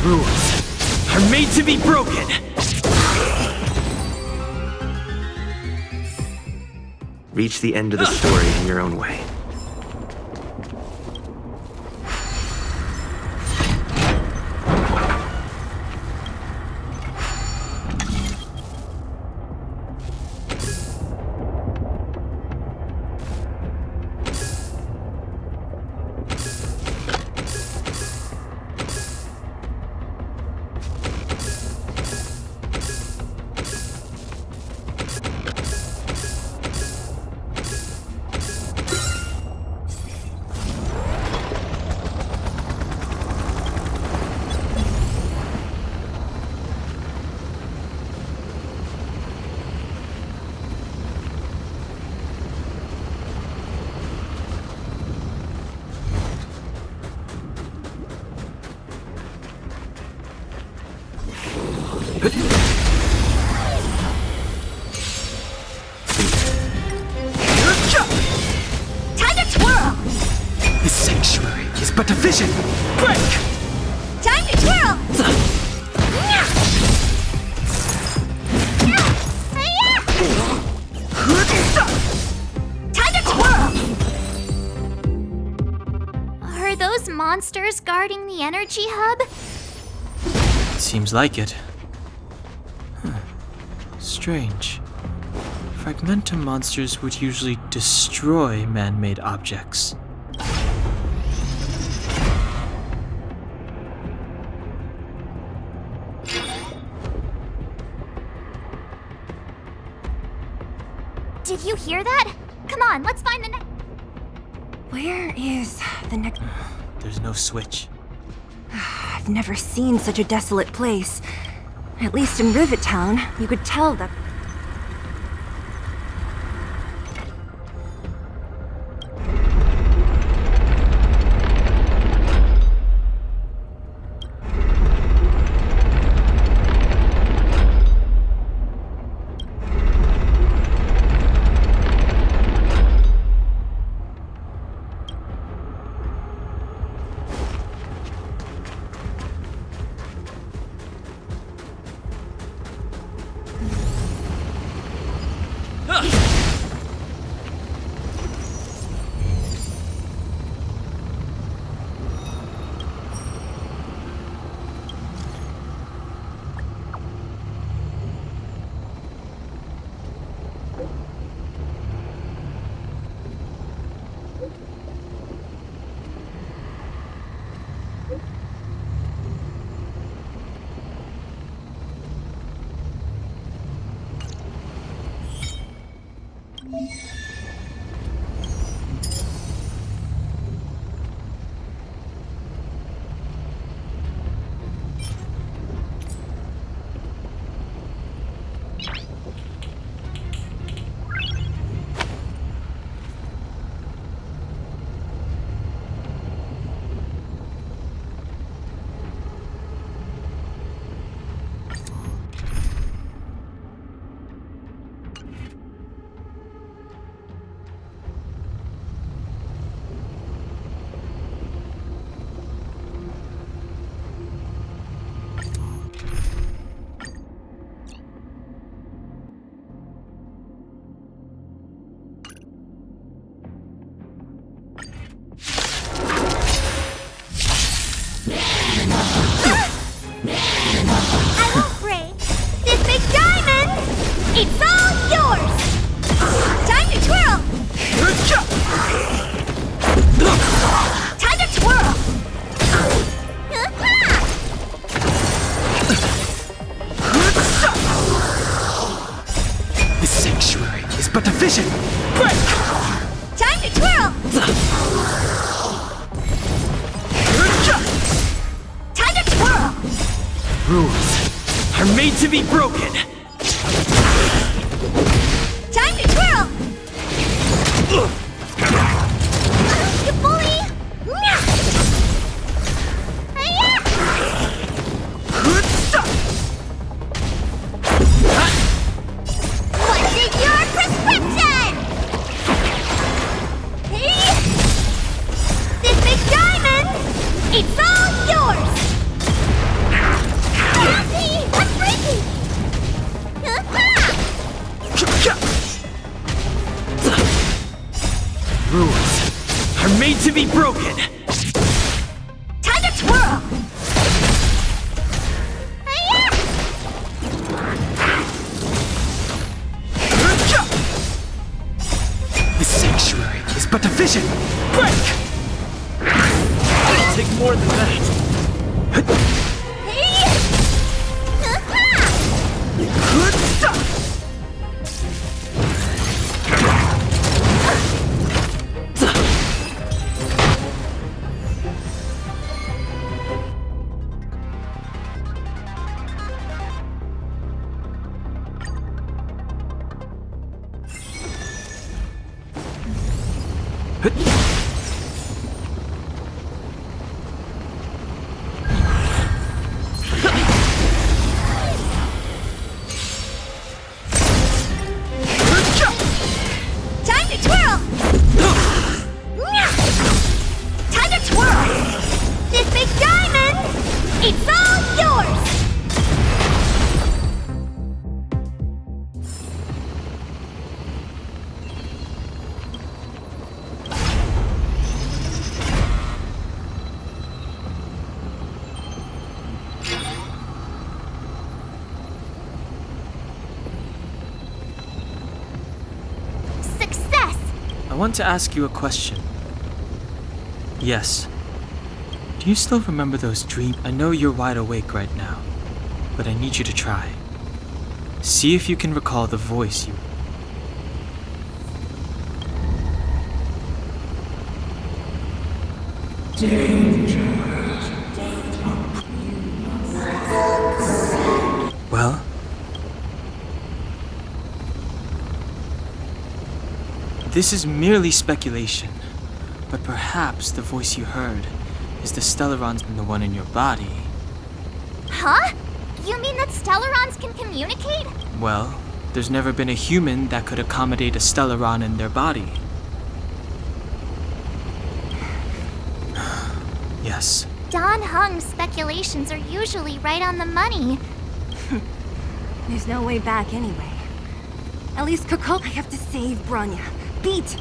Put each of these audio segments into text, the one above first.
Rules are made to be broken! Reach the end of the story in your own way. Time to twirl! This sanctuary is but a vision! Break! Time to twirl! Time to twirl! Are those monsters guarding the energy hub? Seems like it. Strange. Fragmentum monsters would usually destroy man-made objects. Did you hear that? Come on, let's find the next. Where is the next? There's no switch. I've never seen such a desolate place. At least in Rivet Town, you could tell that. It's all yours! Time to twirl! Time to twirl! This sanctuary is but a vision! Break! Time to twirl! Time to twirl! Rules are made to be broken! Time to twirl! You bully! What's in your prescription? This big diamond, it's all yours! vision! Break! It'll take more than that. I want to ask you a question. Yes. Do you still remember those dreams? I know you're wide awake right now, but I need you to try. See if you can recall the voice you... Well? This is merely speculation, but perhaps the voice you heard is the Stellarons and the one in your body. Huh? You mean that Stellarons can communicate? Well, there's never been a human that could accommodate a Stellaron in their body. Yes. Don Hung's speculations are usually right on the money. There's no way back anyway. At least Kokol, I have to save Bronya. Beat!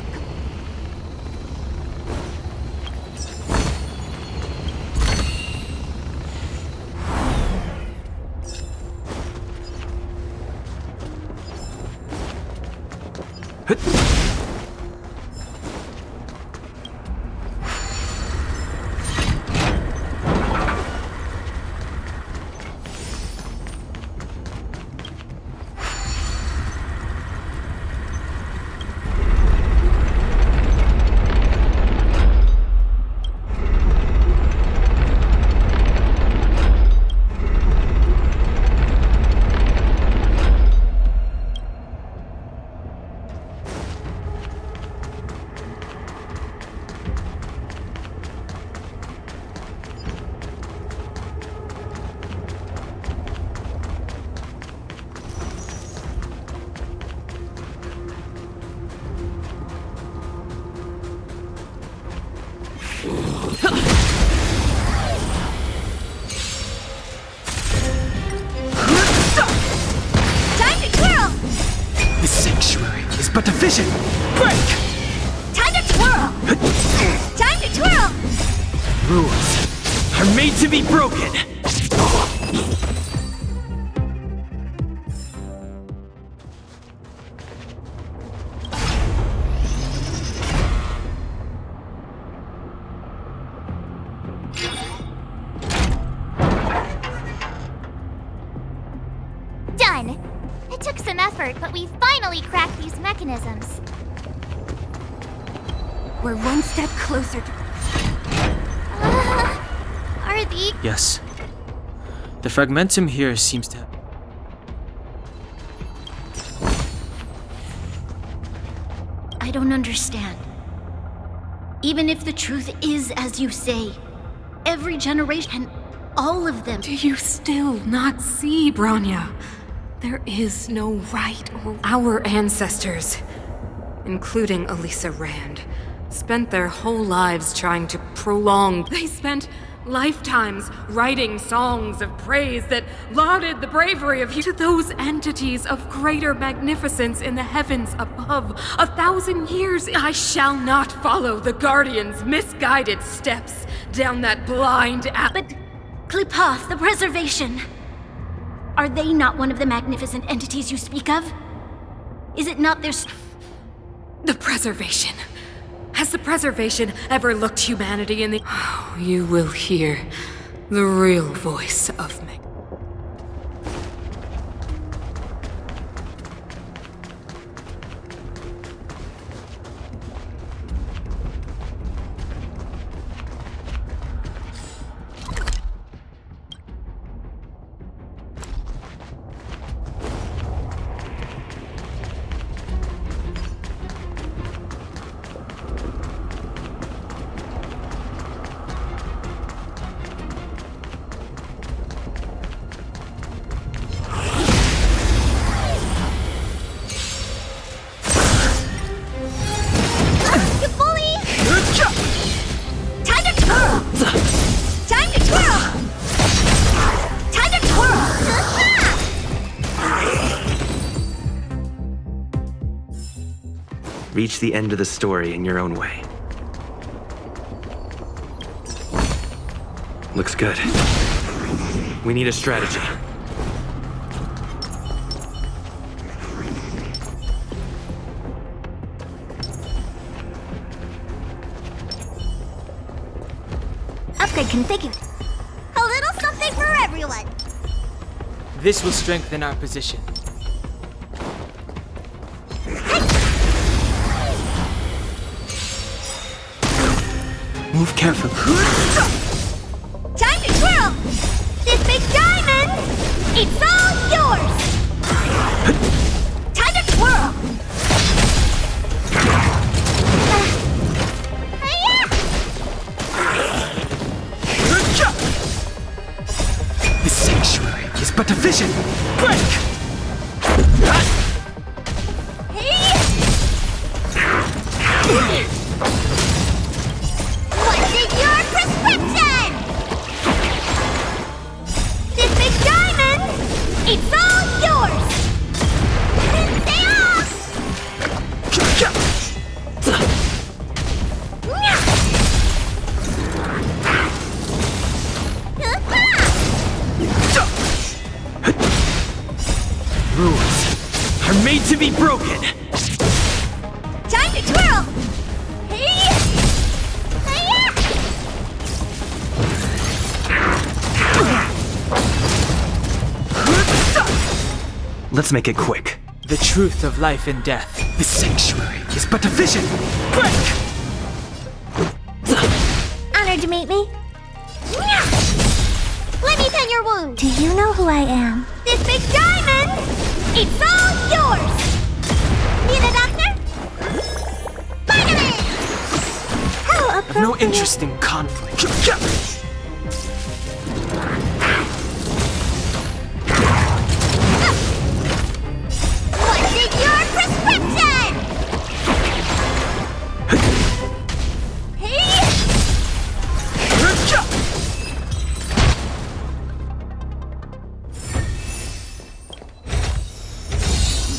But the vision! Break! Time to twirl! Time to twirl! Rules are made to be broken! Done! It took some effort, but we finally cracked these mechanisms. We're one step closer to... Are the... Yes. The fragmentum here seems to have... I don't understand. Even if the truth is as you say, every generation, all of them... Do you still not see, Bronya? There is no right or... Our ancestors, including Elisa Rand, spent their whole lives trying to prolong... They spent lifetimes writing songs of praise that lauded the bravery of you to those entities of greater magnificence in the heavens above. 1,000 years, I shall not follow the Guardian's misguided steps down that blind alley. But Klipoth, the Preservation... Are they not one of the magnificent entities you speak of? Is it not their... The Preservation Has the Preservation ever looked humanity in the... You will hear the real voice of me. Reach the end of the story in your own way. Looks good. We need a strategy. Upgrade configured. A little something for everyone. This will strengthen our position. Move carefully. Time to twirl! This big diamond! It's all yours! Time to twirl! The sanctuary is but a vision. Break! What's in your prescription? This big diamond! It's all yours! Stay off! Rules are made to be broken. Time to twirl! Let's make it quick. The truth of life and death. The sanctuary is but a vision. Break! Honored to meet me. Let me tend your wound. Do you know who I am? This big diamond! It's all yours! Need a doctor? Finally! How I have no appropriate. interest in conflict. What's in your prescription?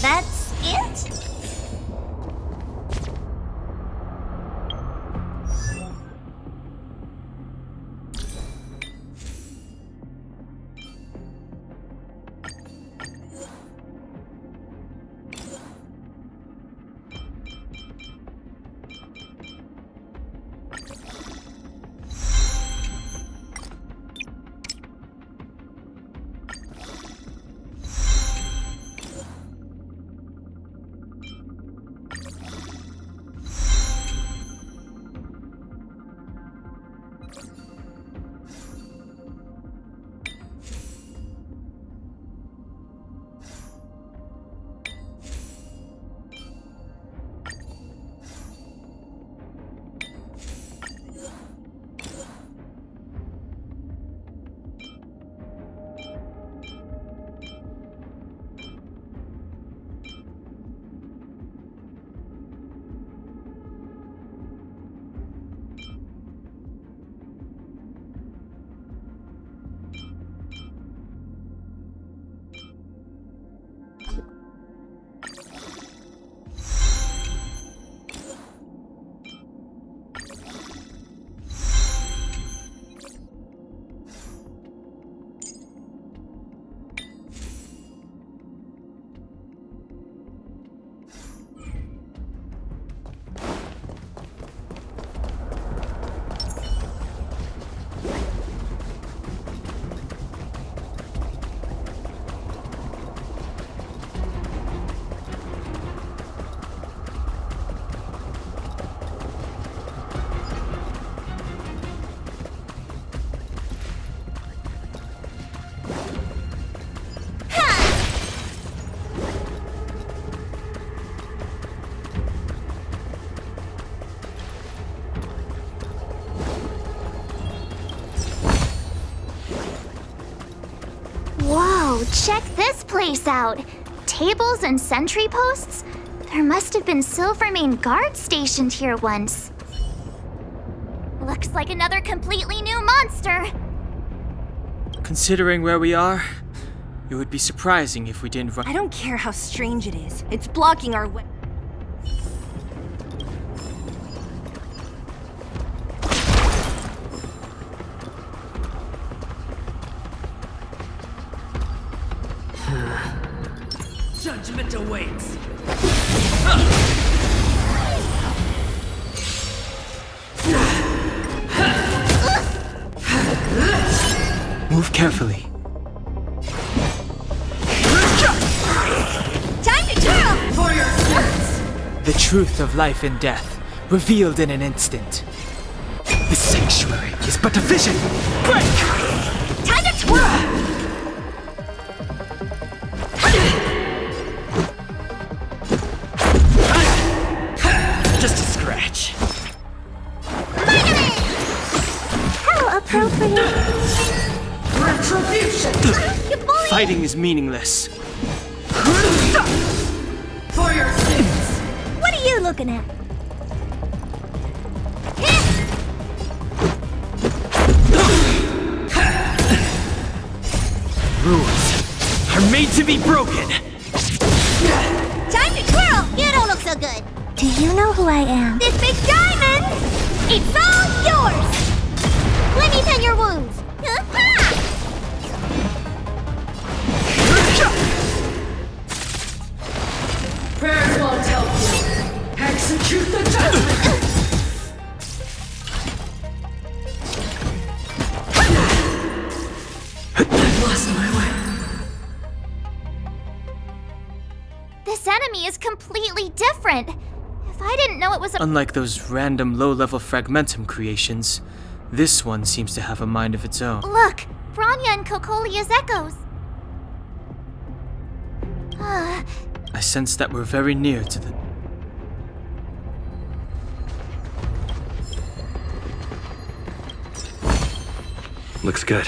That's it? Whoa, check this place out. Tables and sentry posts? There must have been Silvermane guards stationed here once. Looks like another completely new monster. Considering where we are, it would be surprising if we didn't run. I don't care how strange it is. It's blocking our way. Judgment awaits. Move carefully. Time to twirl! For your sins. The truth of life and death, revealed in an instant. The sanctuary is but a vision. Break! Time to twirl! Just a scratch. How appropriate. Retribution. You bully! Fighting is meaningless. For your sins. What are you looking at? Rules are made to be broken. Time to twirl! You don't look so good. Do you know who I am? This big diamond! It's all yours! Let me tend your wounds. Prayers won't help you. Execute the judgment. I've lost my way. This enemy is completely different. If I didn't know it was a Unlike those random low-level fragmentum creations, this one seems to have a mind of its own. Look, Bronya and Cocolia's echoes. I sense that we're very near to the... Looks good.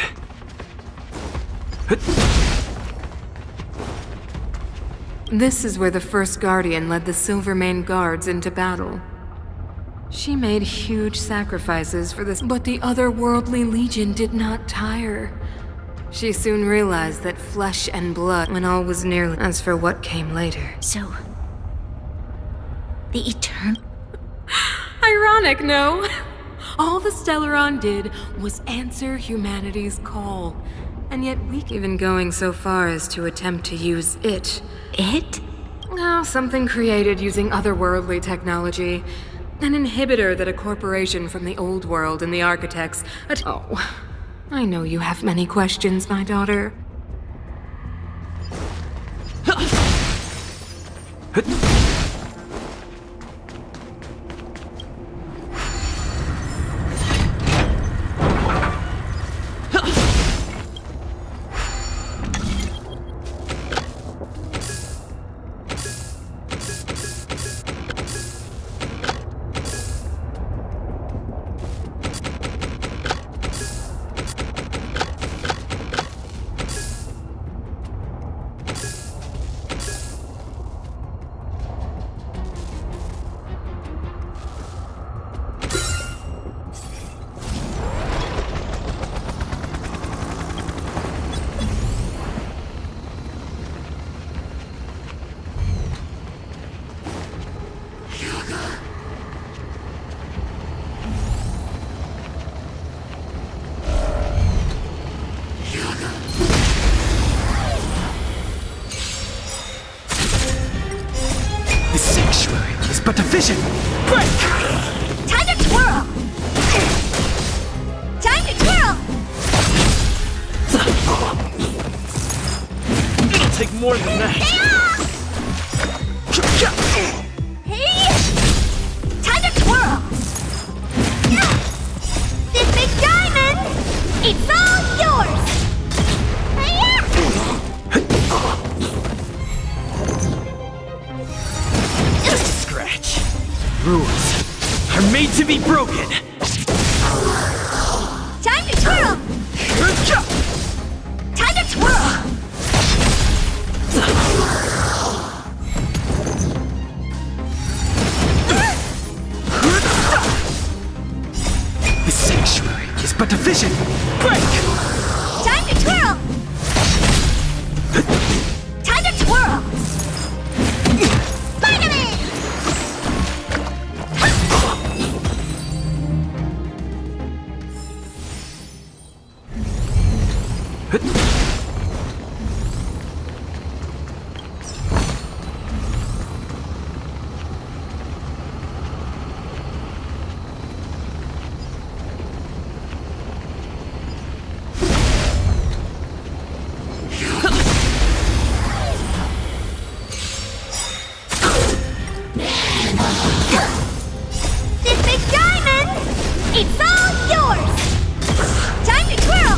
This is where the first Guardian led the Silvermane guards into battle. She made huge sacrifices for this, but the otherworldly legion did not tire. She soon realized that flesh and blood, when all was nearly... As for what came later... So, the Eternal. Ironic, no? All the Stellaron did was answer humanity's call. And yet we even going so far as to attempt to use it. It? Oh, something created using otherworldly technology. An inhibitor that a corporation from the old world and the architects... Oh, I know you have many questions, my daughter. But a vision! Break! time to twirl! Time to twirl! It'll take more than that. Hey! Time to twirl! This big diamond! It's all yours! Just a scratch. Rules are made to be broken. Time to twirl! Time to twirl! efficient! Break! Time to twirl! Time to twirl! Vitamin! This big diamond! It's all yours! Time to twirl!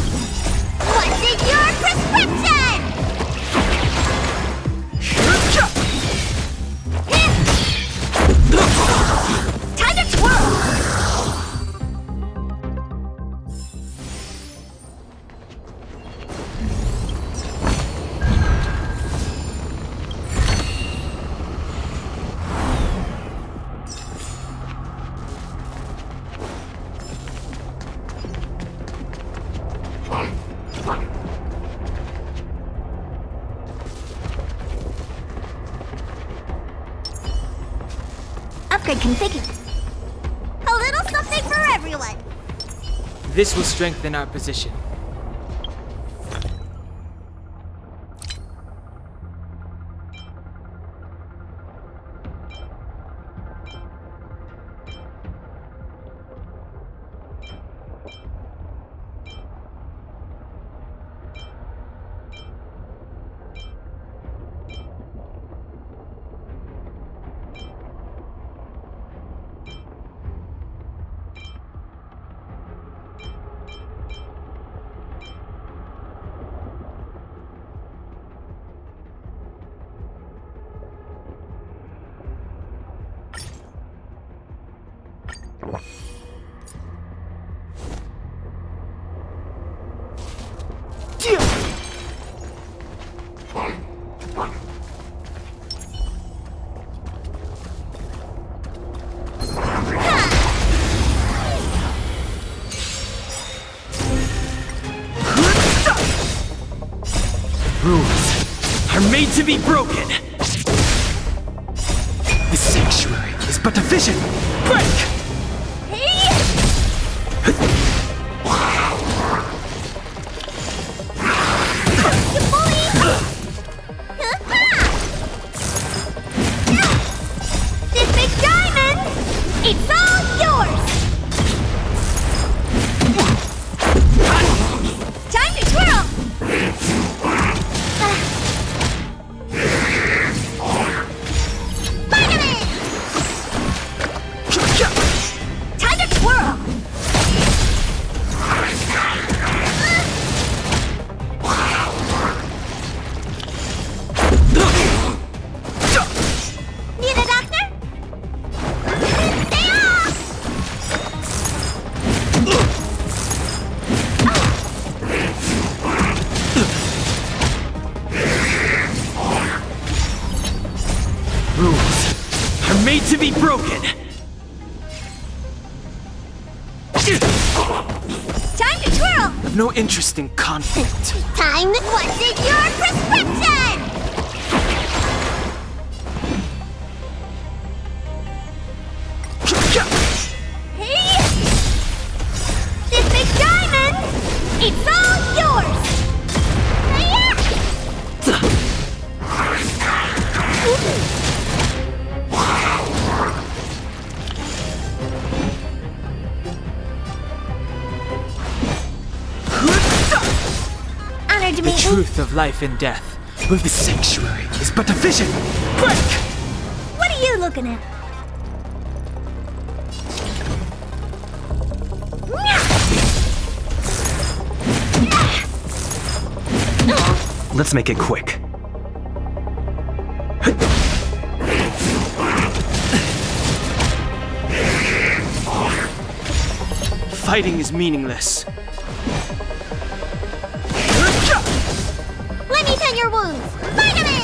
What's in your prescription? Time to twirl! Upgrade configured. A little something for everyone. This will strengthen our position. Rules are made to be broken. The sanctuary is but a vision. Break! This big diamond! It's all yours! Time to twirl! Vitamin! Time to twirl! Need a doctor? Stay off! Rules are made to be broken. Time to twirl! I've no interest in conflict. Time! What's in your prescription? Hey! This big diamond! It's all yours! Honored to The meet you. truth of life and death. The sanctuary is but a vision. Break! What are you looking at? Let's make it quick. Fighting is meaningless. Let me tend your wounds. Vitamin!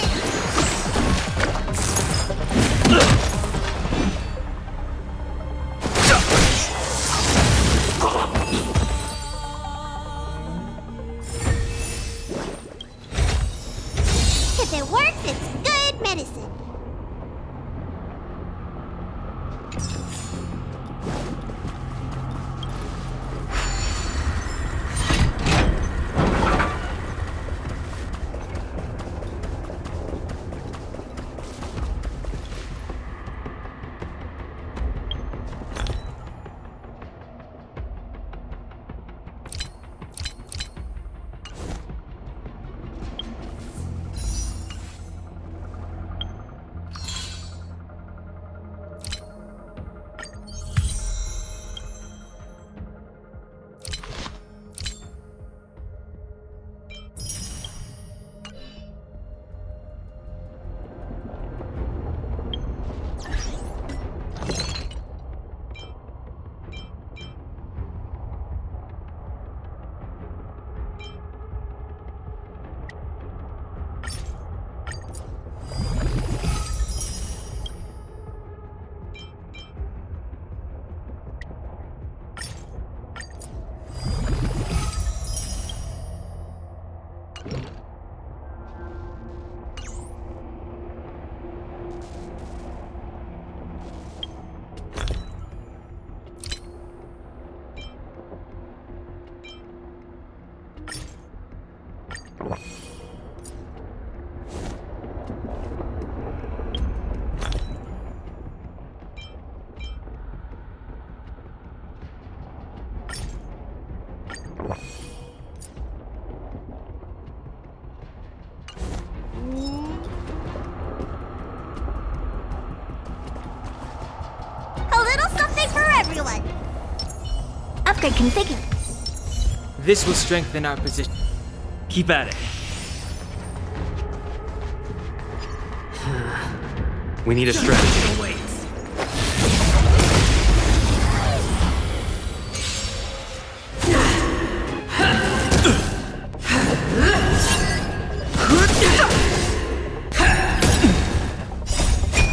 If it works, it's good medicine. A little something for everyone. Upgrade configured. This will strengthen our position. Keep at it. We need a strategy.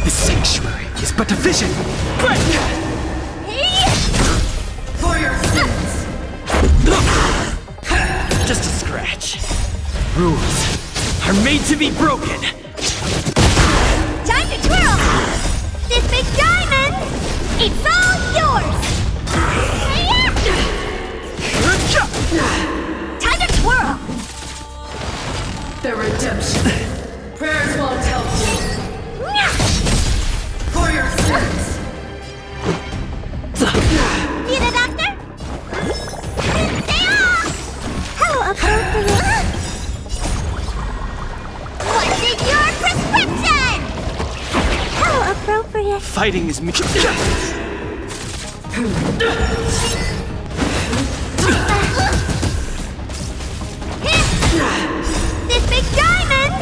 The sanctuary is but a vision. Break! For your sins! Just a scratch. Rules are made to be broken. Time to twirl! This big diamond, it's all yours! Time to twirl! The redemption. Prayers won't help you. For your sins! Need a doctor? How appropriate! What's in your prescription? How appropriate! Fighting is me. This big diamond,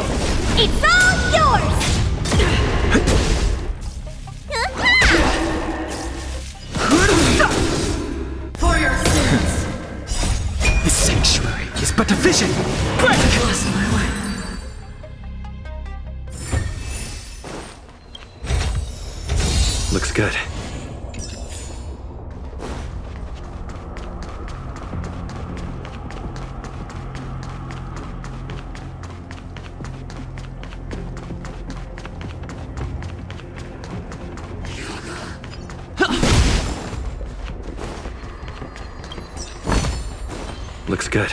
it's all yours! For your sins! The sanctuary is but a vision. Break! Bless my way. Looks good. Looks good.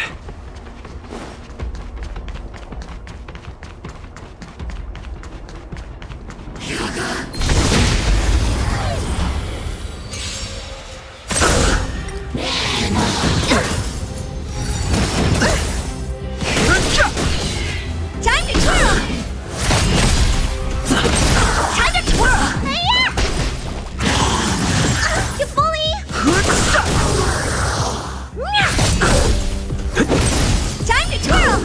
Time to twirl! Time to twirl! You bully! Time to twirl!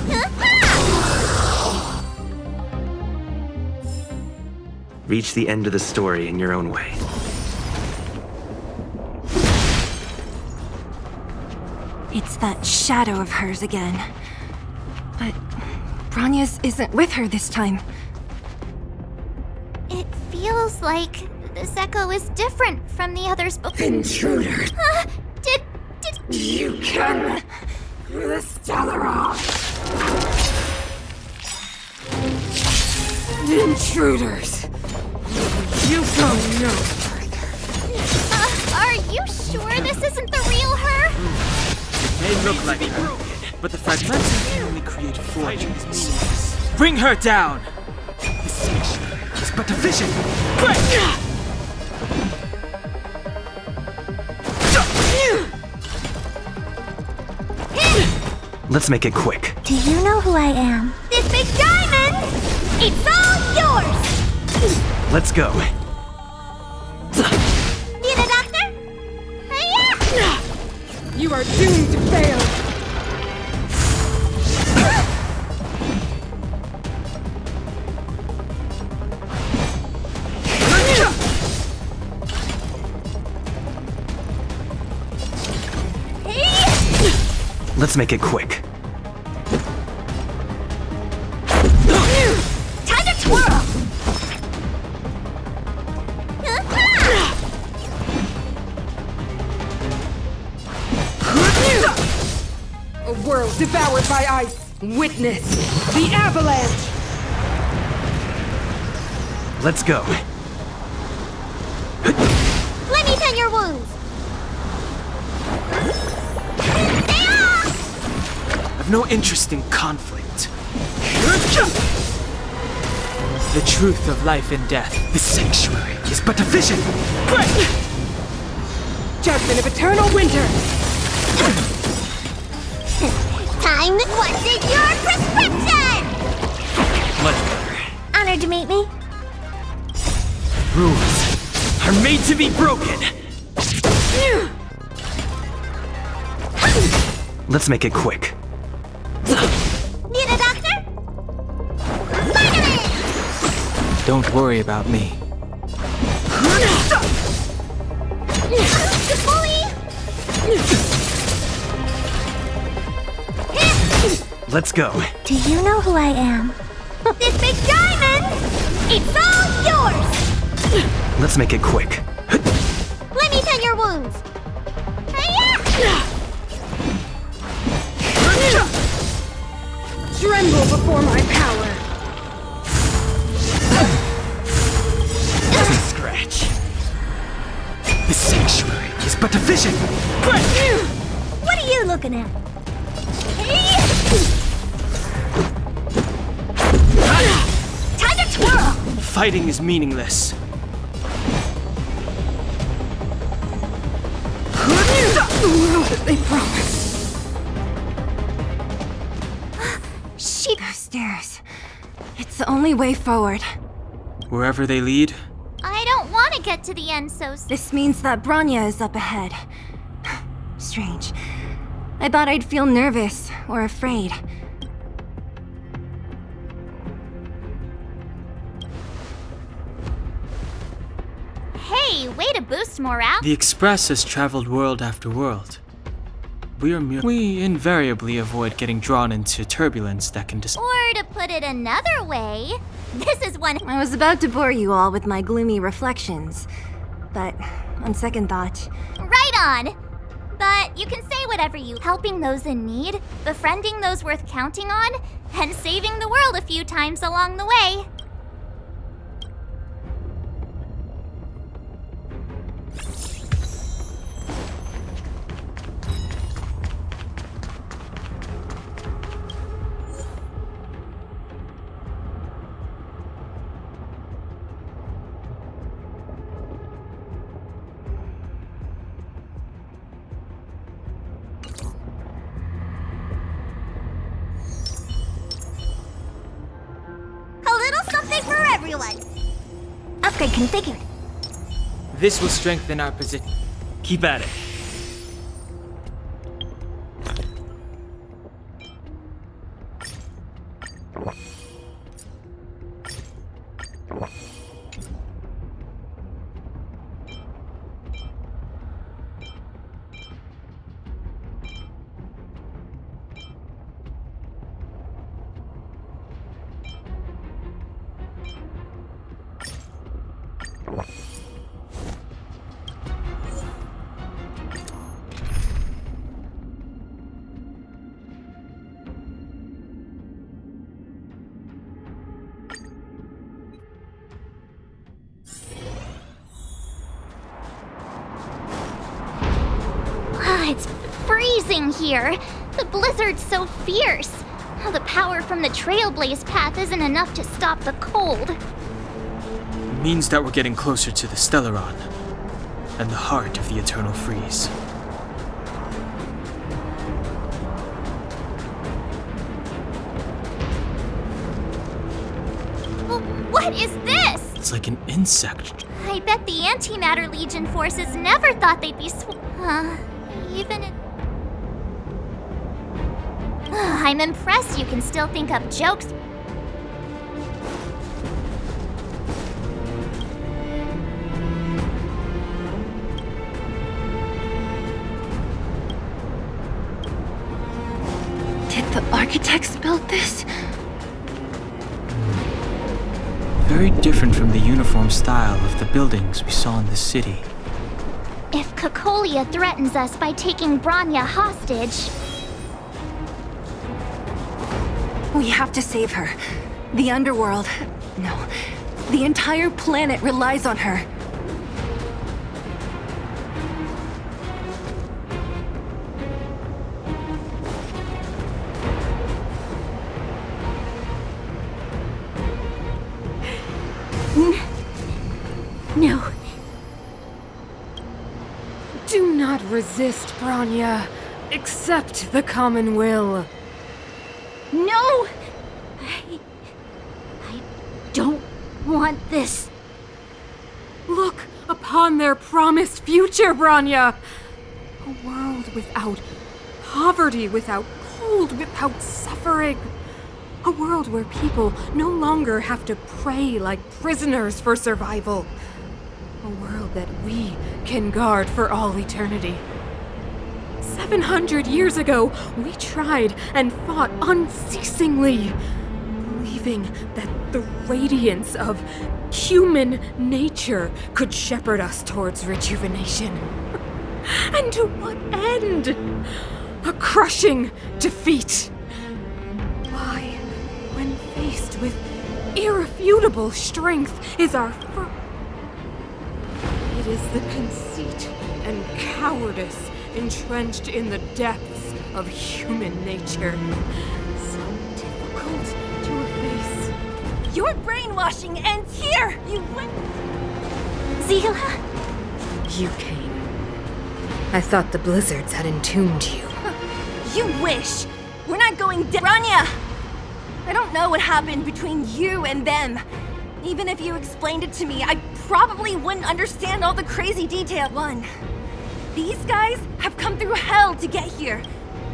Reach the end of the story in your own way. It's that shadow of hers again. But Bronya's isn't with her this time. It feels like this echo is different from the others before. Intruder, Did you can through the Stellaroth. Intruders! You go no further. Are you sure this isn't the real her? It may look like her, but the fragments can only create fortunes. Bring her down! It's but a vision. Let's make it quick. Do you know who I am? This big diamond! It's all yours! Let's go. Need a doctor? Hiya! You are doomed to fail! Let's make it quick. Time to twirl! A world devoured by ice! Witness the avalanche! Let's go. Let me tend your wounds! I've no interest in conflict. The truth of life and death. The sanctuary is but a vision. Judgment of eternal winter! Time! What's in your prescription? Much better. Honored to meet me. Rules are made to be broken. Let's make it quick. Need a doctor? Vitamin! Don't worry about me. Bully! Let's go. Do you know who I am? This big diamond! It's all yours! Let's make it quick. Let me tend your wounds. Hiya! Tremble before my power! Scratch. The sanctuary is but a vision. What are you looking at? Time to twirl! Fighting is meaningless. They promised. Those stairs. It's the only way forward. Wherever they lead, I don't want to get to the end so soon. This means that Bronya is up ahead. Strange. I thought I'd feel nervous or afraid. Hey, way to boost morale. the Express has traveled world after world. We invariably avoid getting drawn into turbulence that can Or to put it another way, this is one. I was about to bore you all with my gloomy reflections, but on second thought, Right on! But you can say whatever you. Helping those in need, befriending those worth counting on, and saving the world a few times along the way. A little something for everyone. Upgrade configured. This will strengthen our position. Keep at it. freezing here. The blizzard's so fierce. The power from the Trailblaze path isn't enough to stop the cold. It means that we're getting closer to the Stellaron, and the heart of the Eternal Freeze. What is this? It's like an insect. I bet the Antimatter Legion forces never thought they'd be even in... I'm impressed you can still think up jokes. Did the architects build this? Very different from the uniform style of the buildings we saw in the city. If Cocolia threatens us by taking Bronya hostage... We have to save her. The underworld... No. The entire planet relies on her. No. Do not resist, Bronya. Accept the common will. No! I don't want this. Look upon their promised future, Bronya! A world without poverty, without cold, without suffering. A world where people no longer have to pray like prisoners for survival. A world that we can guard for all eternity. 700 years ago, we tried and fought unceasingly, believing that the radiance of human nature could shepherd us towards rejuvenation. And to what end? A crushing defeat. Why, when faced with irrefutable strength, is our first... It is the conceit and cowardice entrenched in the depths of human nature. So difficult to efface. Your brainwashing ends here! You went... Zila? You came. I thought the blizzards had entombed you. You wish! We're not going down. Bronya! I don't know what happened between you and them. Even if you explained it to me, I probably wouldn't understand all the crazy detail. 1, these guys have come through hell to get here.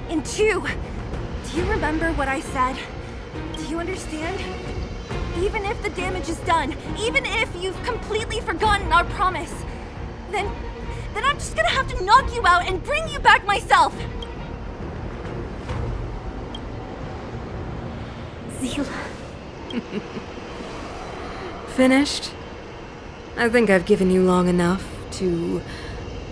And 2, do you remember what I said? Do you understand? Even if the damage is done, even if you've completely forgotten our promise, then I'm just gonna have to knock you out and bring you back myself. Zila. Finished? I think I've given you long enough to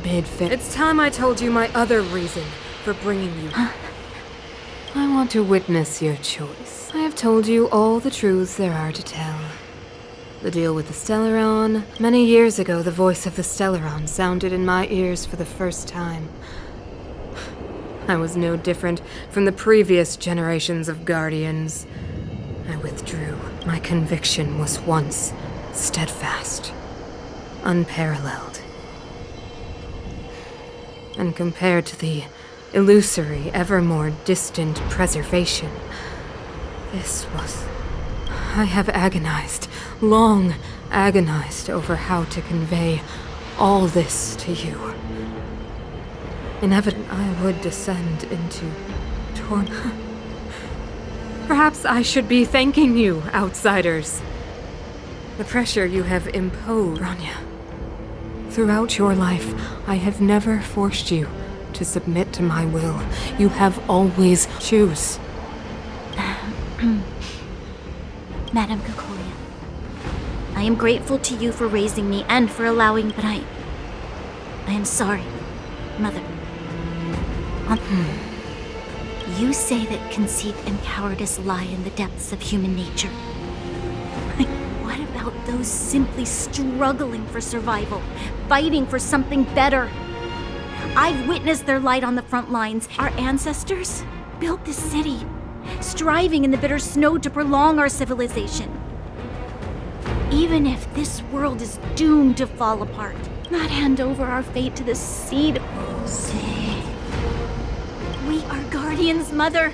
bid fair. It's time I told you my other reason for bringing you. I want to witness your choice. I have told you all the truths there are to tell. The deal with the Stellaron. Many years ago, the voice of the Stellaron sounded in my ears for the first time. I was no different from the previous generations of Guardians. I withdrew. My conviction was once steadfast, unparalleled. And compared to the illusory, ever more distant preservation, this was... I have agonized, long agonized over how to convey all this to you. Inevitably, I would descend into torment. Perhaps I should be thanking you, outsiders. The pressure you have imposed, Bronya. Throughout your life, I have never forced you to submit to my will. You have always choose. Madame Cocolia, I am grateful to you for raising me and for allowing, but I am sorry, Mother. You say that conceit and cowardice lie in the depths of human nature. What about those simply struggling for survival, fighting for something better? I've witnessed their light on the front lines. Our ancestors built this city, striving in the bitter snow to prolong our civilization. Even if this world is doomed to fall apart, not hand over our fate to the seed. We are guardians, Mother,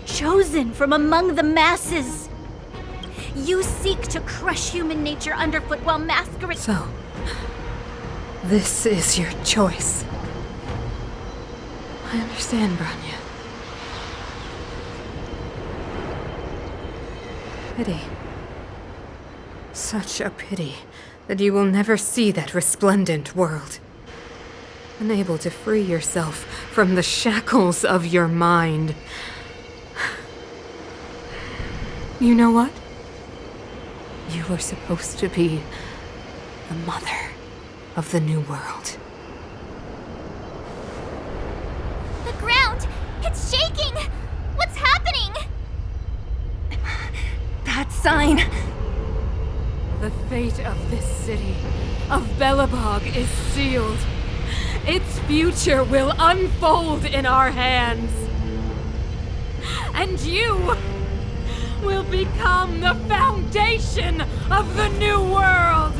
chosen from among the masses. You seek to crush human nature underfoot while masquerading. So, this is your choice. I understand, Bronya. Pity. Such a pity that you will never see that resplendent world. Unable to free yourself from the shackles of your mind. You know what? You were supposed to be the mother of the new world. The ground! It's shaking! What's happening? That sign. The fate of this city, of Belobog, is sealed. Its future will unfold in our hands. And you will become the foundation of the new world.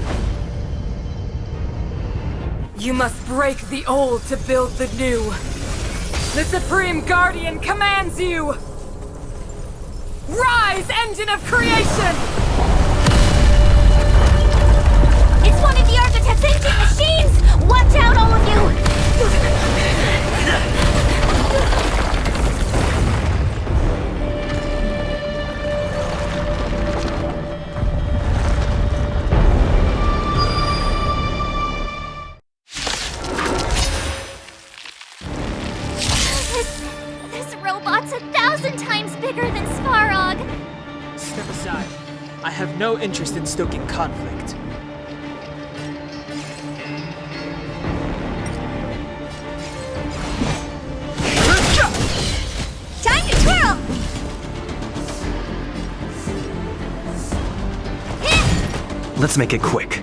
You must break the old to build the new. The Supreme Guardian commands you! Rise, engine of creation! It's one of the Architect's ancient machines! Watch out, all of you! This robot's 1,000 times bigger than Svarog! Step aside. I have no interest in stoking conflict. Time to twirl! Let's make it quick.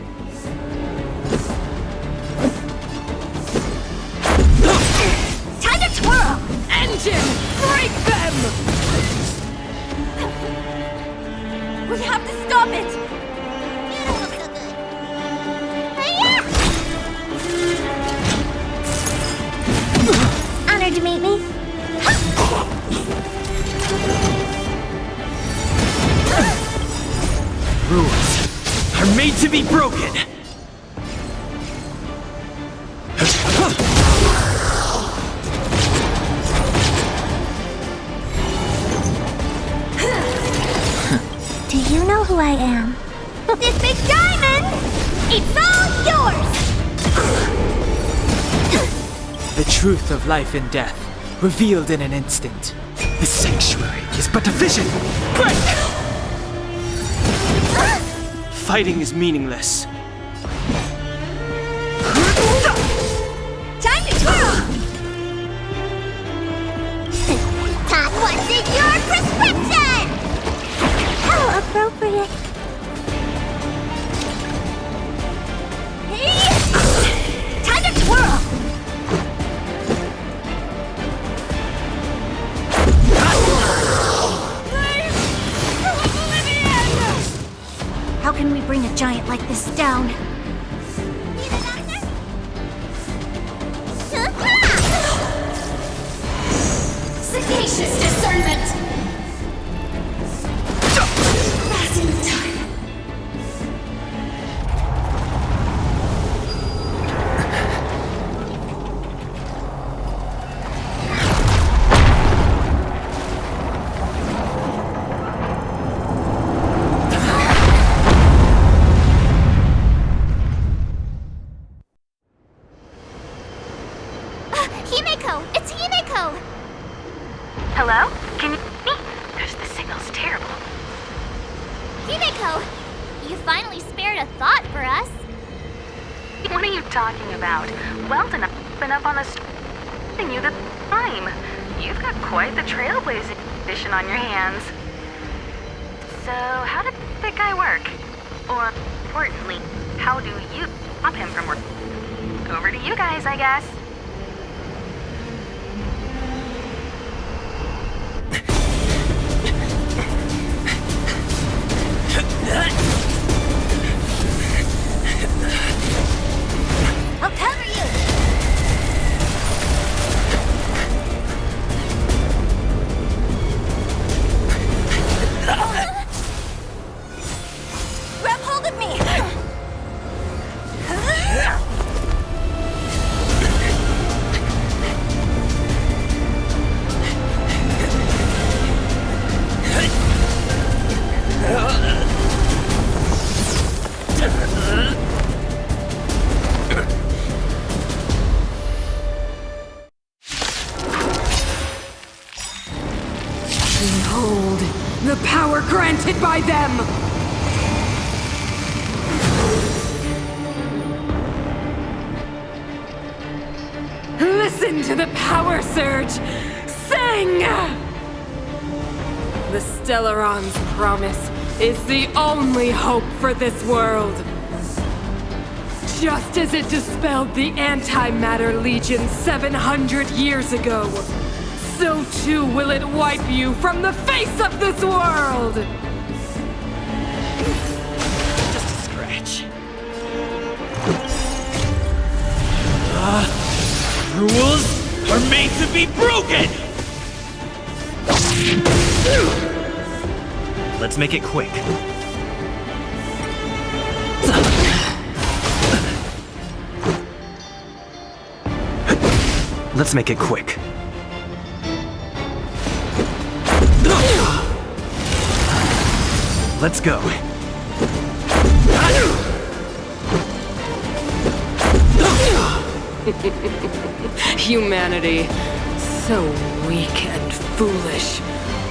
Time to twirl! Engine, break them! We have to stop it! You don't look so good. Hi-ya! Honored to meet me. Rules are made to be broken! Do you know who I am? This big diamond! It's all yours! The truth of life and death, revealed in an instant. The sanctuary is but a vision! Break! Fighting is meaningless. Time to twirl! Top what's in your prescription! How appropriate. Hey! Time to twirl! How can we bring a giant like this down? Need a doctor? Sagacious discernment! Passing the time. Himeko! It's Himeko! Hello? Can you hear me? Because the signal's terrible. Himeko! You finally spared a thought for us. What are you talking about? Weldon, I've been up on the and you the time. You've got quite the trailblazing edition on your hands. So, how did that guy work? Or, importantly, how do you stop him from working? Over to you guys, I guess. power granted by them! Listen to the power surge! Sing! The Stellaron's promise is the only hope for this world. Just as it dispelled the Antimatter Legion 700 years ago, so too will it wipe you from the face of this world! Just a scratch. Rules are made to be broken! Let's make it quick. Let's make it quick. Let's go. Humanity, so weak and foolish,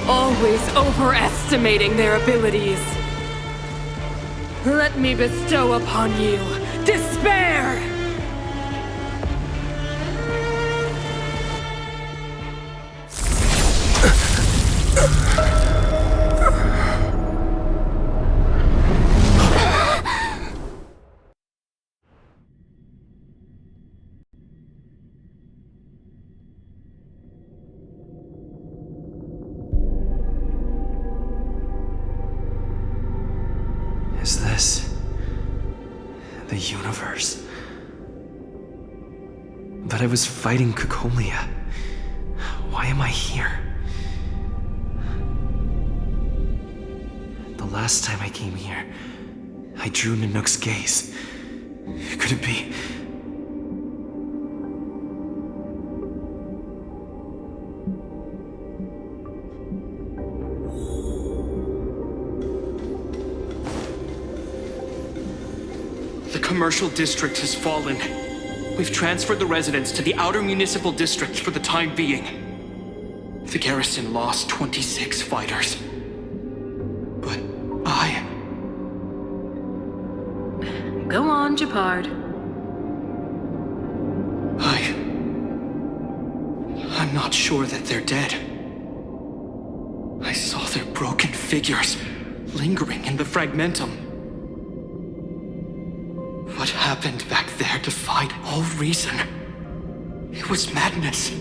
always overestimating their abilities. Let me bestow upon you despair! Is this the universe? But I was fighting Cocolia. Why am I here? The last time I came here, I drew Nanook's gaze. Could it be? The commercial district has fallen. We've transferred the residents to the outer municipal district for the time being. The garrison lost 26 fighters. But Go on, Japard. I'm not sure that they're dead. I saw their broken figures lingering in the fragmentum. What happened back there defied all reason. It was madness.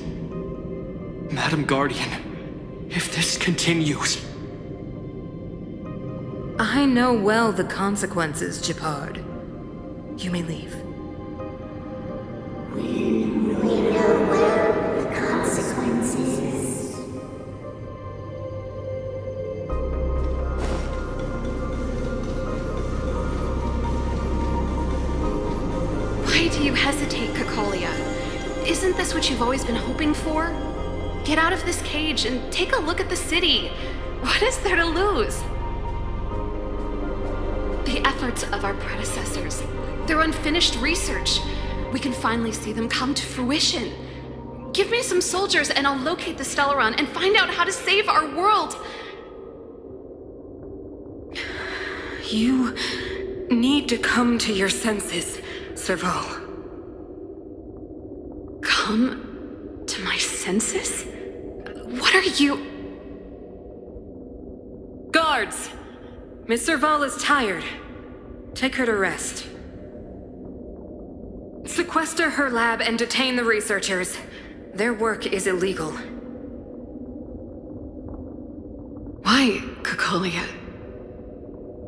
Madam Guardian, if this continues... I know well the consequences, Japard. You may leave. We know well the consequences. Why do you hesitate, Cocolia? Isn't this what you've always been hoping for? Get out of this cage and take a look at the city. What is there to lose? The efforts of our predecessors, their unfinished research. We can finally see them come to fruition. Give me some soldiers and I'll locate the Stellaron and find out how to save our world. You need to come to your senses, Serval. Come to my senses? What are you... Guards! Miss Serval is tired. Take her to rest. Sequester her lab and detain the researchers. Their work is illegal. Why, Cocolia?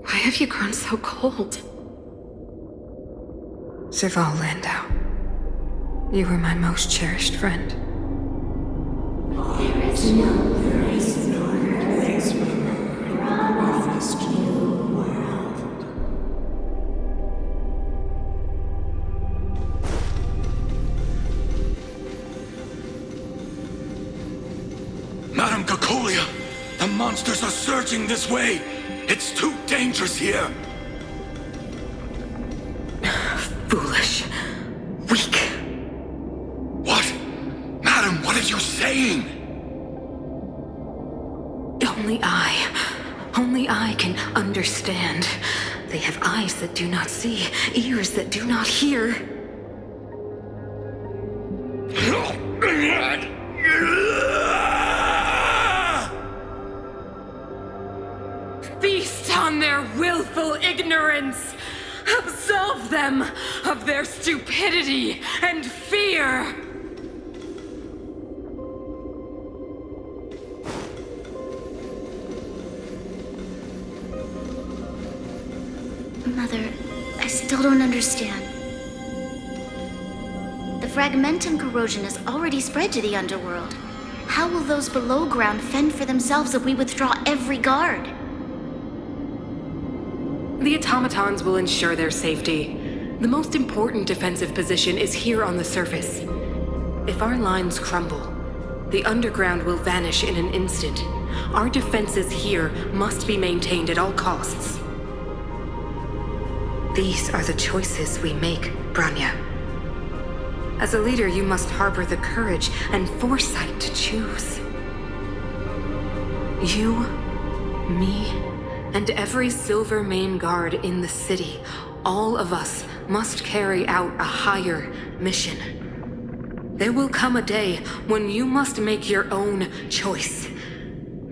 Why have you grown so cold? Serval Landau. You were my most cherished friend. There is no place for promised new world. Madam Cocolia, the monsters are surging this way. It's too dangerous here. Foolish. Weak. What? Madam, what are you saying? Only only I can understand. They have eyes that do not see, ears that do not hear. Feast on their willful ignorance! Absolve them of their stupidity and fear! Mother, I still don't understand. The fragmentum corrosion has already spread to the underworld. How will those below ground fend for themselves if we withdraw every guard? The automatons will ensure their safety. The most important defensive position is here on the surface. If our lines crumble, the underground will vanish in an instant. Our defenses here must be maintained at all costs. These are the choices we make, Branya. As a leader, you must harbor the courage and foresight to choose. You, me, and every Silver Mane guard in the city, all of us must carry out a higher mission. There will come a day when you must make your own choice.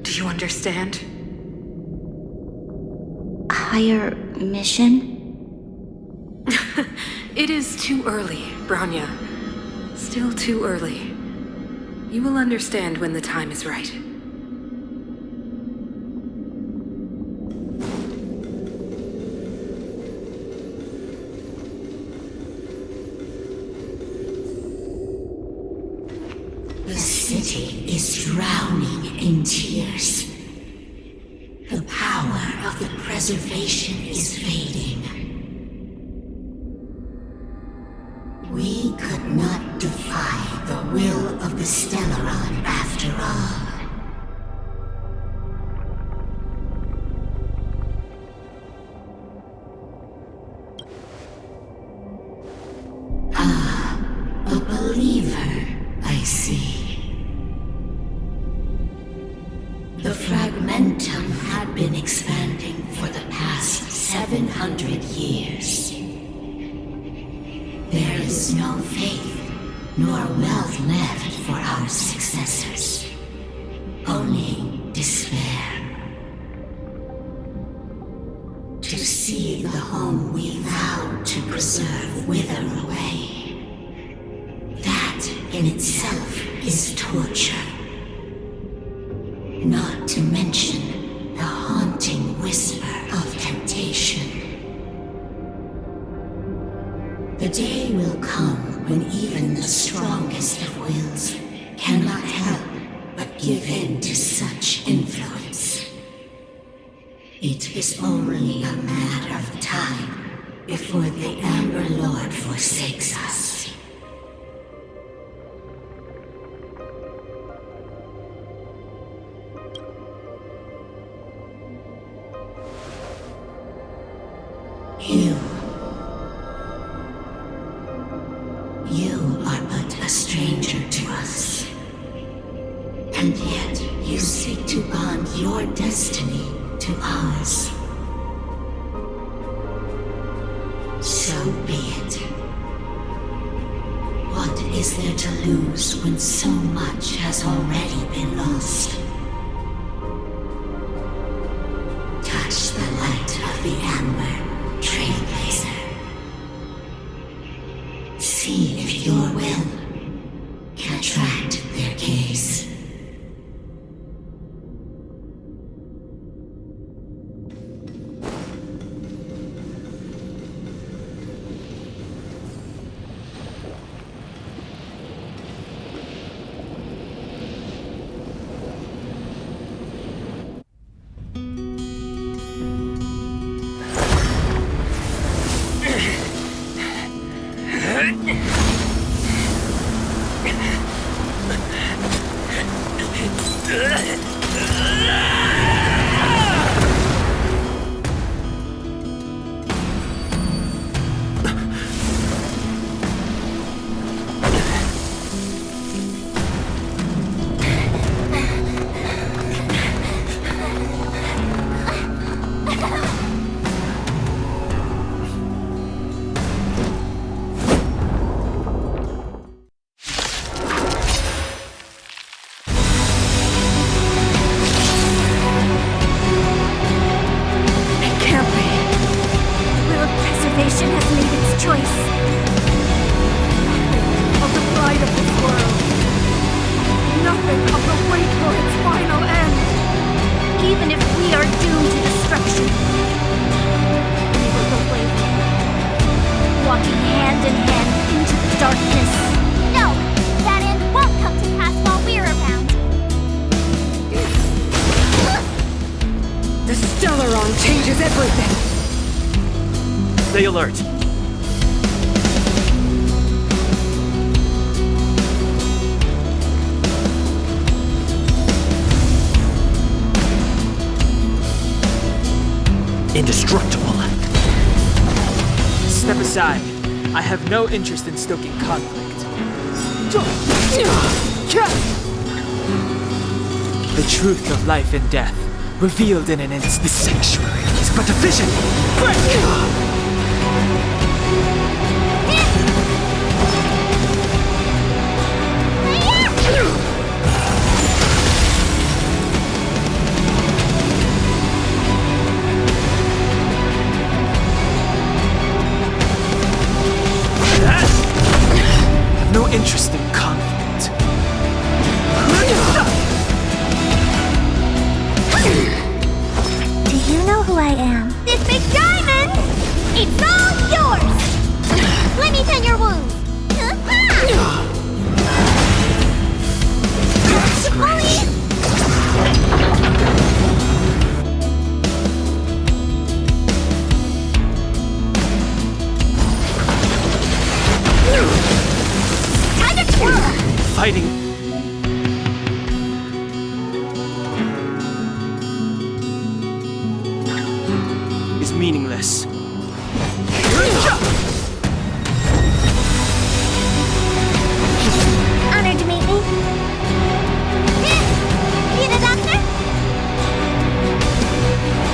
Do you understand? A higher mission? It is too early, Branya. Still too early. You will understand when the time is right. The city is drowning in tears. The power of the preservation is fading. We could not defy the will of the Stellaron after all. A believer, I see. The fragmentum had been expanding for the past 700 years. There is no faith nor wealth left for our successors. Only despair. To see the home we vowed to preserve wither away. That in itself is torture. Not to mention the haunting whisper of temptation. The day will come when even the strongest of wills cannot help but give in to such influence. It is only a matter of time before the Amber Lord forsakes us. You are but a stranger to us. And yet you seek to bond your destiny to ours. So be it. What is there to lose when so much has already been lost? Touch the light of the Amber, Trailblazer. See if your will can attract their gaze. Stellaron changes everything! Stay alert. Indestructible. Step aside. I have no interest in stoking conflict. The truth of life and death, revealed in an instant. The sanctuary is but a vision. No interest in conflict. Do you know who I am? This big diamond! It's all yours! Let me tend your wounds! Time to twirl! Fighting is meaningless. Honored to meet me. You the doctor?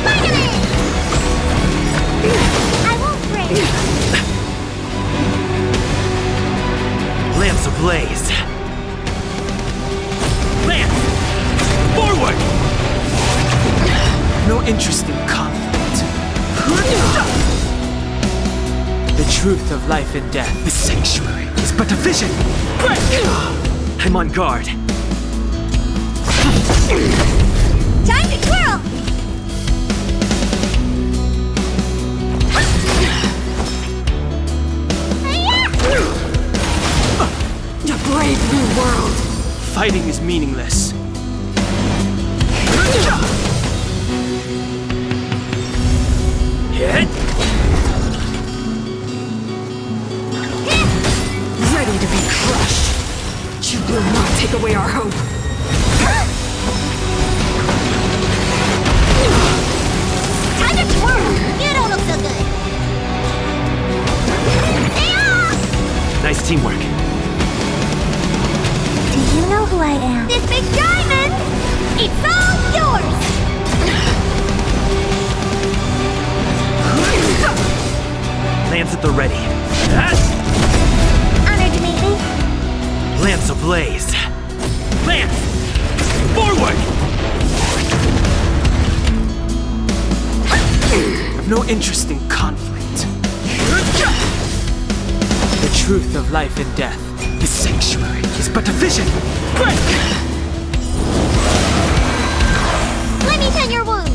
Finally! I won't break. Lamps ablaze. Lance! Forward! No interest in conflict. The truth of life and death. The sanctuary is but a vision. I'm on guard. Time to twirl! A brave new world! Fighting is meaningless. Hit! Ready to be crushed! You will not take away our hope! Time to twirl! You don't look so good. Nice teamwork. Do you know who I am? This big diamond! It's all yours! Lance at the ready. Honored to meet me. Lamps ablaze. Lance! Forward! I've no interest in conflict. The truth of life and death. The sanctuary is but a vision. Let me tend your wounds.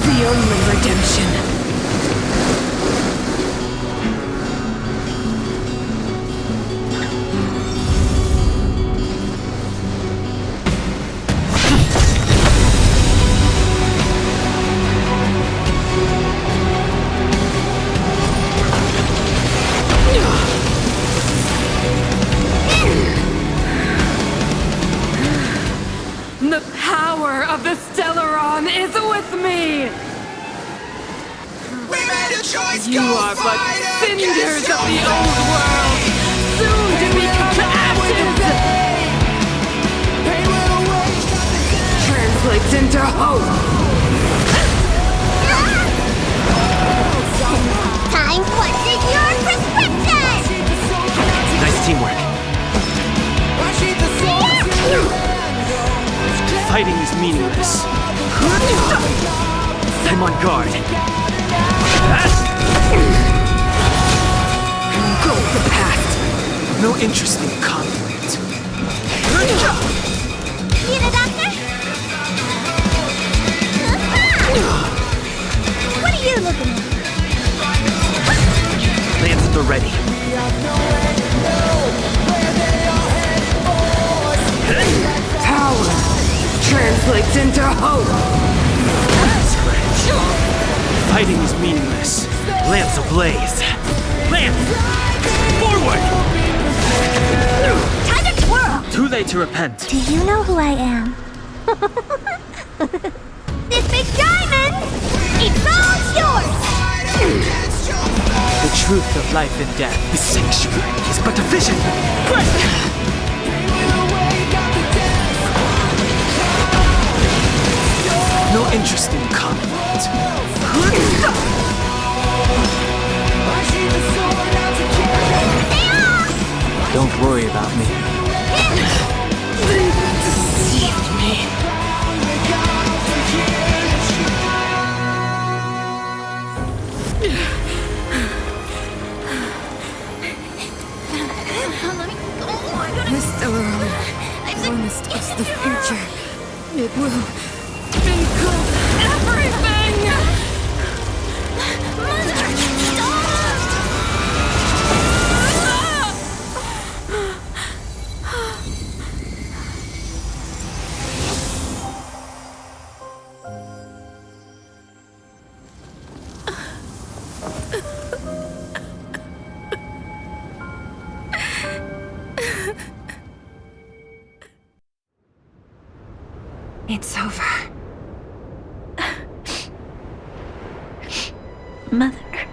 The only redemption. The power of the Stellaron is with me! You are but cinders of the old world, soon to become ashes! Translates into hope! Time, what's in your prescription? Nice teamwork. Fighting is meaningless. I'm on guard. Go with the past! No interest in conflict. You the doctor? What are you looking at? Lance at the ready. Power conflict into hope! Scratch. Fighting is meaningless. Lamps ablaze. Lamps! Forward! Time to twirl! Too late to repent. Do you know who I am? This big diamond! It's all yours! The truth of life and death. The sanctuary is but a vision. Break! No interest in conflict. Don't worry about me. Deceived me. This Stellaron promised us the future. It will make up everything! It's over. Mother,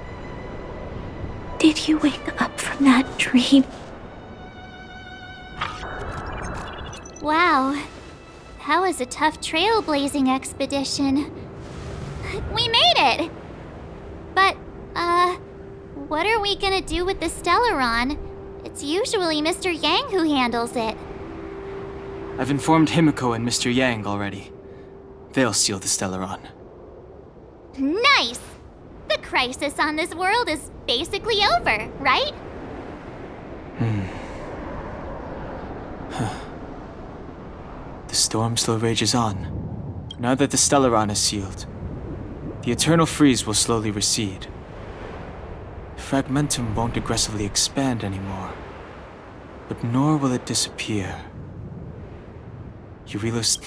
did you wake up from that dream? Wow. That was a tough trailblazing expedition. We made it! But, what are we gonna do with the Stellaron? It's usually Mr. Yang who handles it. I've informed Himiko and Mr. Yang already. They'll steal the Stellaron. Nice! The crisis on this world is basically over, right? The storm still rages on. Now that the Stellaron is sealed, the eternal freeze will slowly recede. Fragmentum won't aggressively expand anymore, but nor will it disappear. Eurelos...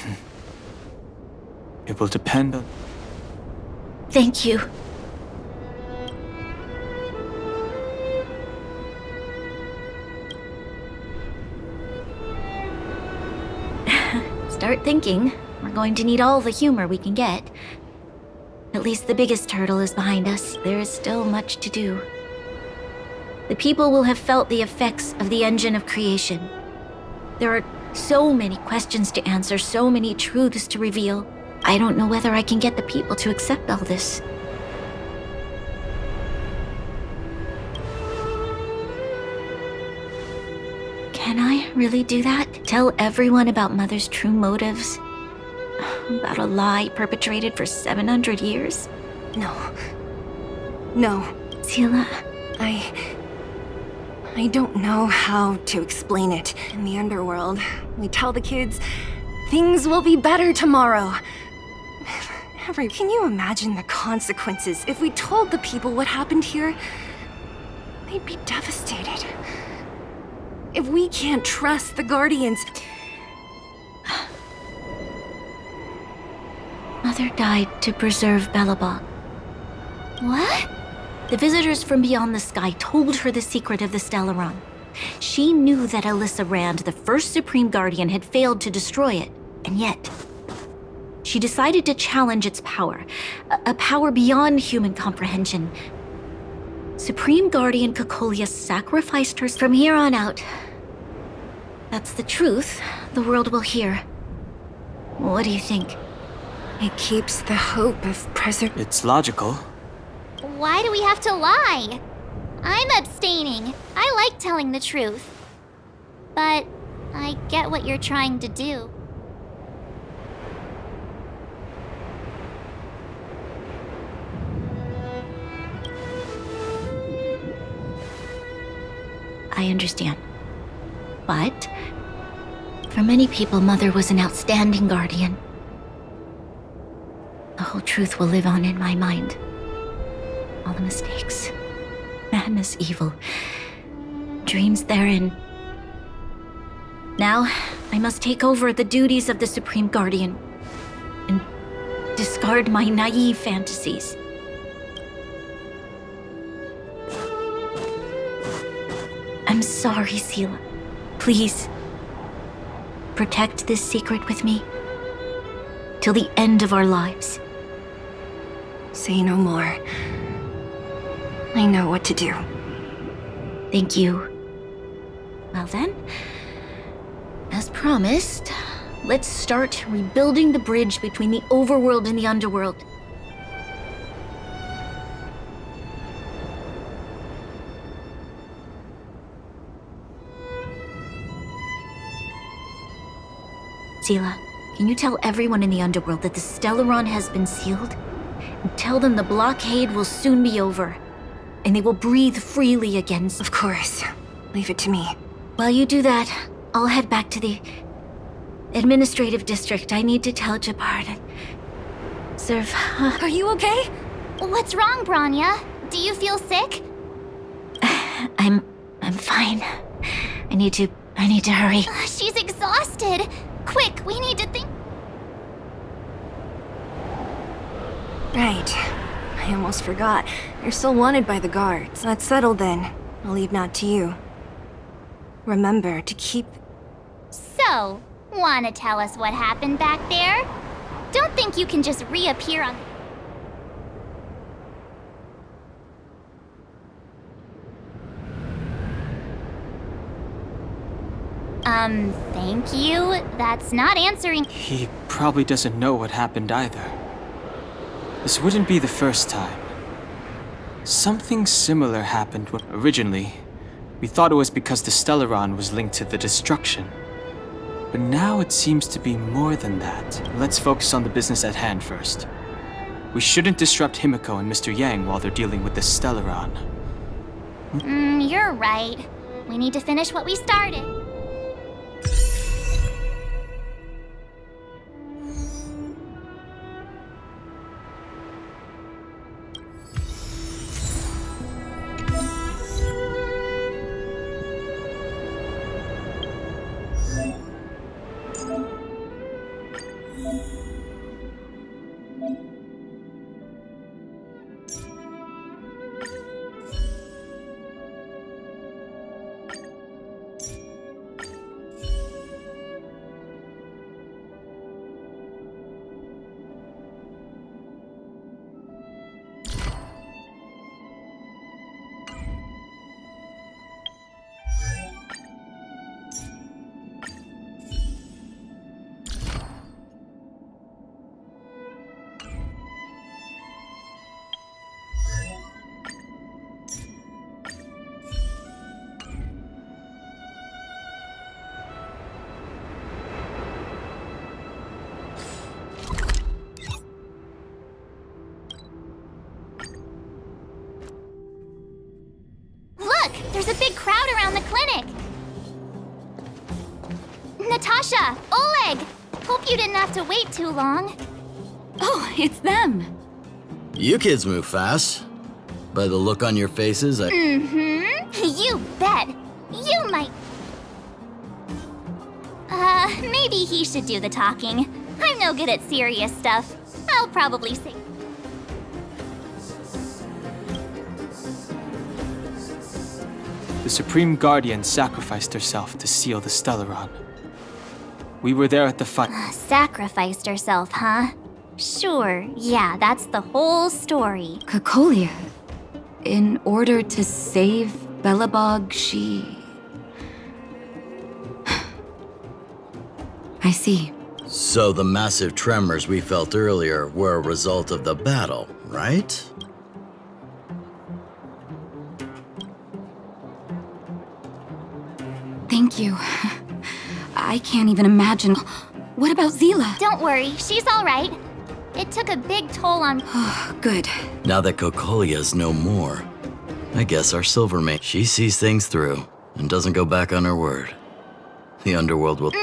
It will depend on... Thank you. Start thinking. We're going to need all the humor we can get. At least the biggest hurdle is behind us. There is still much to do. The people will have felt the effects of the engine of creation. There are so many questions to answer, so many truths to reveal. I don't know whether I can get the people to accept all this. Can I really do that? Tell everyone about Mother's true motives? About a lie perpetrated for 700 years? No. No. Sila, I don't know how to explain it. In the underworld, we tell the kids, things will be better tomorrow. Can you imagine the consequences if we told the people what happened here? They'd be devastated. If we can't trust the Guardians... Mother died to preserve Belobog. What? The visitors from beyond the sky told her the secret of the Stellaron. She knew that Alyssa Rand, the first Supreme Guardian, had failed to destroy it, and yet... she decided to challenge its power, a power beyond human comprehension. Supreme Guardian Cocolia sacrificed her. From here on out, that's the truth the world will hear. What do you think? It keeps the hope of preservation. It's logical. Why do we have to lie? I'm abstaining. I like telling the truth. But I get what you're trying to do. I understand. But for many people, Mother was an outstanding guardian. The whole truth will live on in my mind. All the mistakes, madness, evil, dreams therein. Now, I must take over the duties of the Supreme Guardian. discard my naive fantasies. I'm sorry, Sila. Please, protect this secret with me till the end of our lives. Say no more. I know what to do. Thank you. Well then, as promised, let's start rebuilding the bridge between the overworld and the underworld. Sila, can you tell everyone in the underworld that the Stellaron has been sealed? And tell them the blockade will soon be over, and they will breathe freely again. Of course. Leave it to me. While you do that, I'll head back to the administrative district. I need to tell Jabbar to serve. Are you okay? What's wrong, Bronya? Do you feel sick? I'm fine. I need to hurry. She's exhausted. Quick, we need to think. Right. I almost forgot. You're still wanted by the guards. That's settled then. I'll leave Nat to you. Remember to keep... So, wanna tell us what happened back there? Don't think you can just reappear on... Thank you. That's not answering. He probably doesn't know what happened either. This wouldn't be the first time. Something similar happened when originally we thought it was because the Stellaron was linked to the destruction. But now it seems to be more than that. Let's focus on the business at hand first. We shouldn't disrupt Himiko and Mr. Yang while they're dealing with the Stellaron. You're right. We need to finish what we started. There's a big crowd around the clinic. Natasha! Oleg! Hope you didn't have to wait too long. Oh, it's them. You kids move fast. By the look on your faces, You bet. You might... maybe he should do the talking. I'm no good at serious stuff. I'll probably say... The Supreme Guardian sacrificed herself to seal the Stellaron. We were there at the fight. Sacrificed herself, huh? Sure, yeah, that's the whole story. Cocolia, in order to save Belobog, she... I see. So the massive tremors we felt earlier were a result of the battle, right? Thank you. I can't even imagine. What about Zila? Don't worry, she's all right. It took a big toll on... Good. Now that Cocolia's no more, I guess our Silvermane, she sees things through and doesn't go back on her word. The underworld will...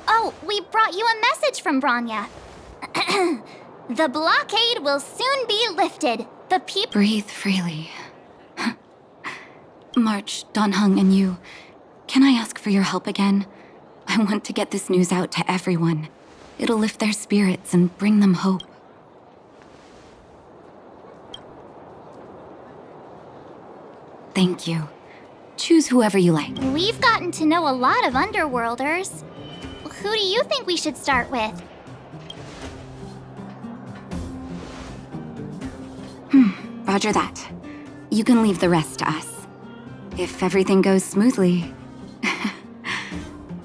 Oh, we brought you a message from Bronya. The blockade will soon be lifted. The people... Breathe freely. March, Donhung, and you, can I ask for your help again? I want to get this news out to everyone. It'll lift their spirits and bring them hope. Thank you. Choose whoever you like. We've gotten to know a lot of Underworlders. Who do you think we should start with? Roger that. You can leave the rest to us. If everything goes smoothly.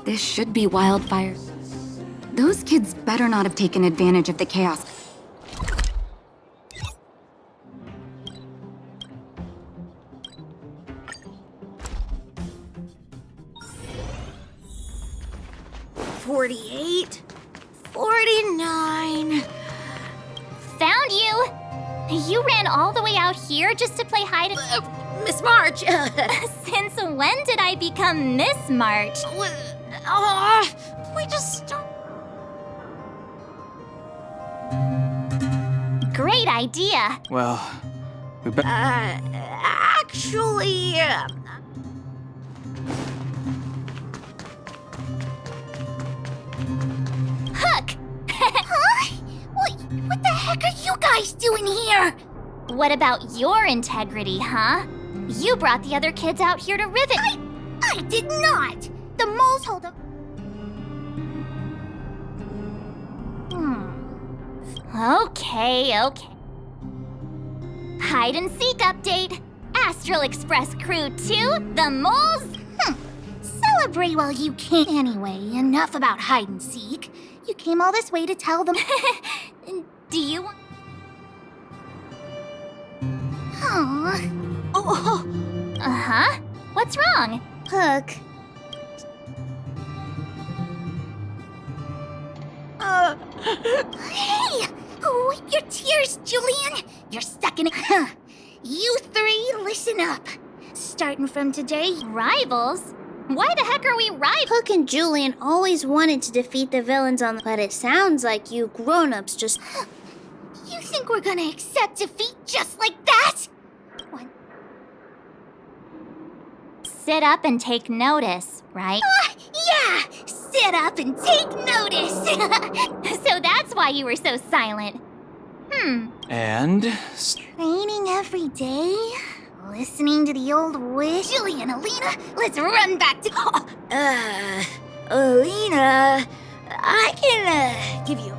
This should be wildfire. Those kids better not have taken advantage of the chaos. $48, $49. Found you! You ran all the way out here just to play hide and... Miss March! Since when did I become Miss March? We just... Great idea. Well, we better. Actually... Hook! Huh? What the heck are you guys doing here? What about your integrity, huh? You brought the other kids out here to rivet. I did not! The moles hold up. Okay. Hide and seek update. Astral Express Crew 2, the moles. Celebrate while you can. Anyway, enough about hide and seek. You came all this way to tell them. Do you want... Oh. Uh-huh. What's wrong? Hook. Hey! Wipe your tears, Julian! You're stuck in it. You three, listen up. Starting from today... Rivals? Why the heck are we rivals? Hook and Julian always wanted to defeat the villains on... But it sounds like you grown-ups just... You think we're gonna accept defeat just like that? What? Sit up and take notice, right? Yeah! Sit up and take notice! So that's why you were so silent. And... Training every day? Listening to the old wish? Julian, Alina, let's run back to... Alina, I can, give you...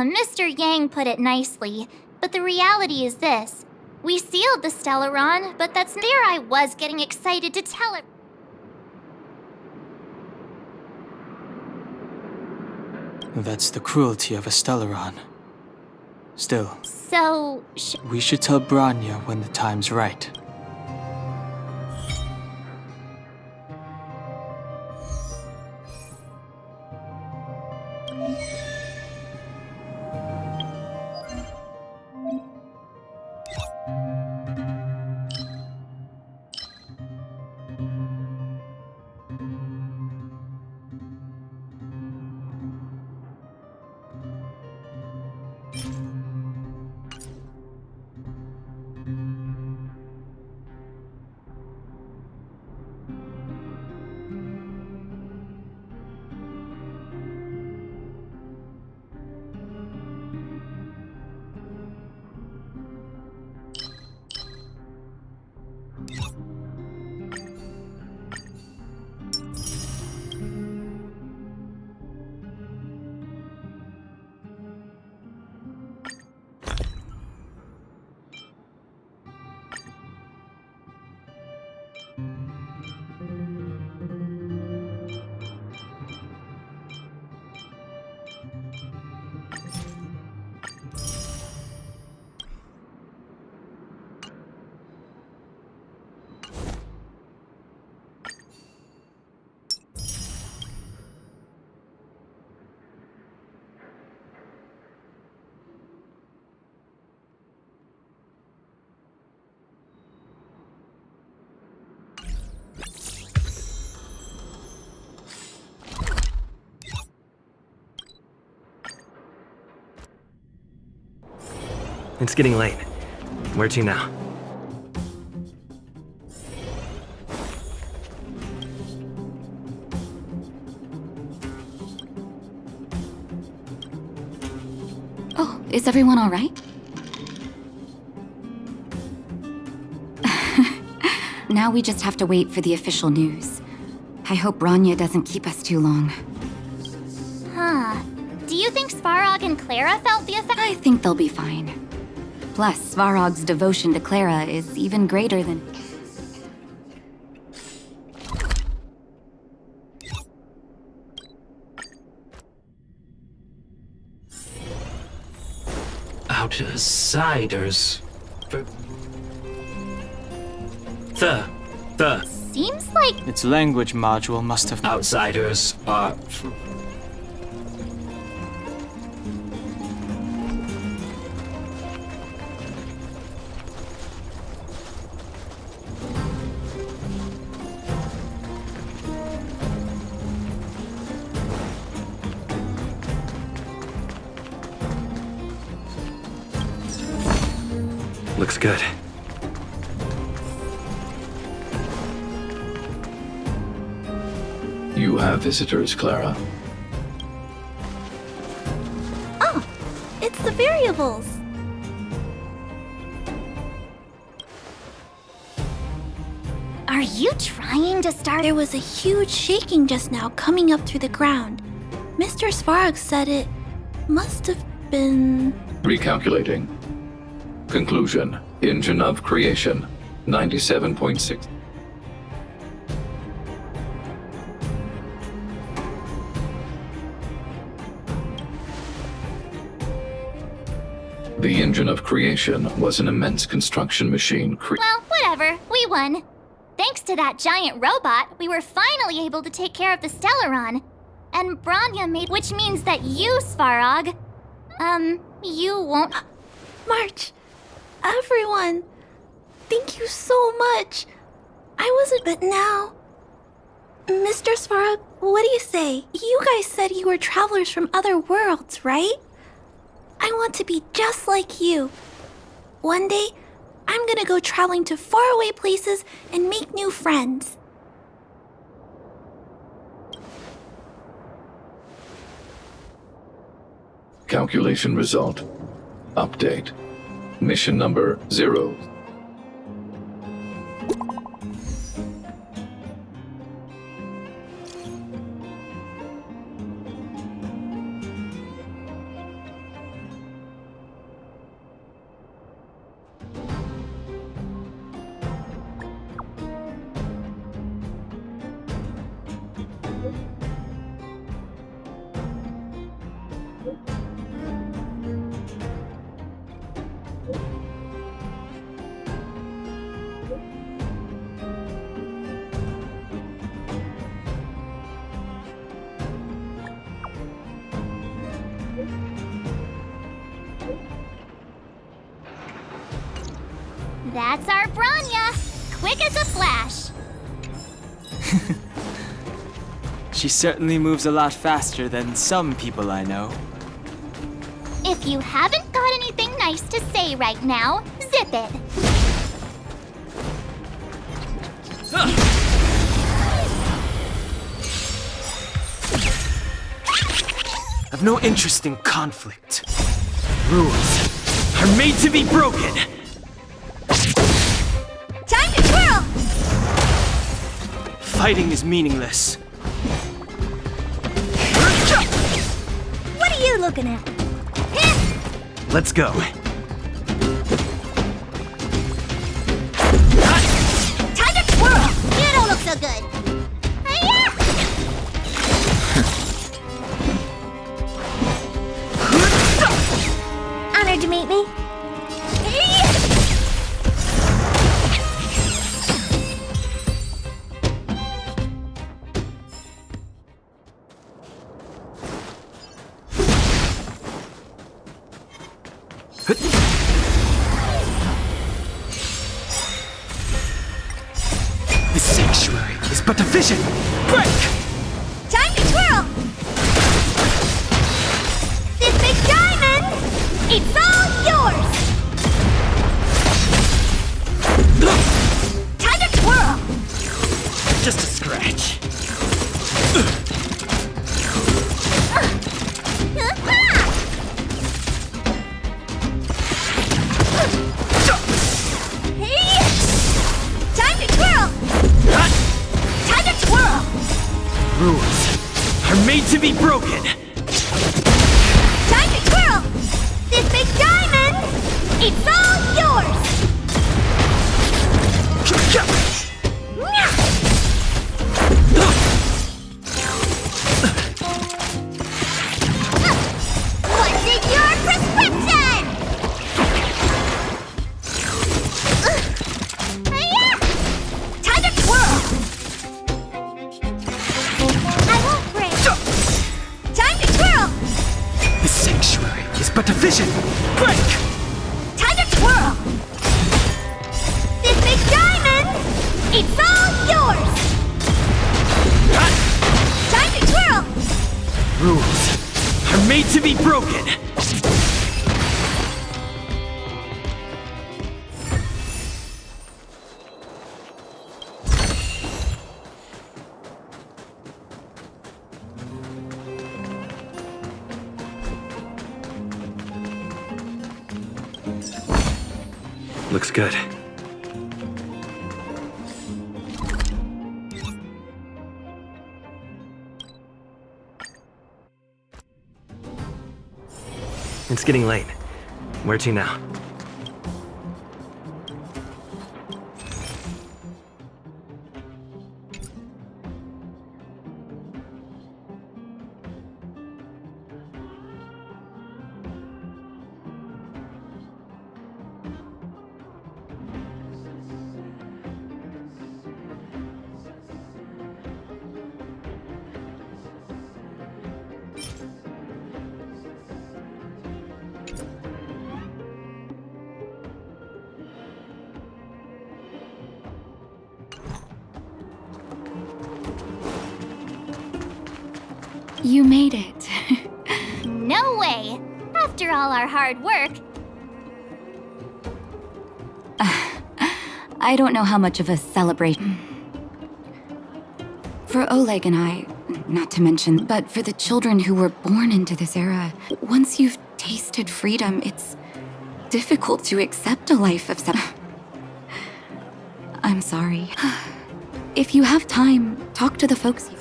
Mr. Yang put it nicely, but the reality is this. We sealed the Stellaron, but that's there I was getting excited to tell it. That's the cruelty of a Stellaron. Still, So, we should tell Branya when the time's right. It's getting late. Where to now? Oh, is everyone all right? Now we just have to wait for the official news. I hope Bronya doesn't keep us too long. Huh. Do you think Svarog and Clara felt the effect? I think they'll be fine. Plus, Svarog's devotion to Clara is even greater than... Outsiders. Seems like Its language module must have... Outsiders are... Looks good. You have visitors, Clara. Oh, it's the variables. Are you trying to start? There was a huge shaking just now coming up through the ground. Mr. Svarog said it must have been... Recalculating. Conclusion. Engine of creation. 97.6. The engine of creation was an immense construction machine. Well, whatever. We won. Thanks to that giant robot, we were finally able to take care of the Stellaron. And Bronya made... Which means that you, Svarog... you won't... March, everyone, thank you so much. I wasn't, but now... Mr. Svarog, what do you say? You guys said you were travelers from other worlds, right? I want to be just like you. One day, I'm gonna go traveling to faraway places and make new friends. Calculation result. Update. Mission number 0. That's our Bronya! Quick as a flash! She certainly moves a lot faster than some people I know. If you haven't got anything nice to say right now, zip it! I've no interest in conflict. Rules are made to be broken! Time to twirl! Fighting is meaningless. What are you looking at? Let's go. Time to twirl! You don't look so good. Honored to meet me. The sanctuary is but a vision! Break! Time to twirl! This big diamond, it's all yours! be broken! Time to twirl! This big diamond! It's all yours! What's in your prescription? Time to twirl! I won't break. Time to twirl! The sanctuary is but a vision! Break! Time to twirl! This big diamond! It's all yours! Time to twirl! Rules are made to be broken! Looks good. It's getting late. Where to now? You made it. No way! After all our hard work, I don't know how much of a celebration. For Oleg and I, not to mention, but for the children who were born into this era, once you've tasted freedom, it's difficult to accept a life of I'm sorry. If you have time, talk to the folks.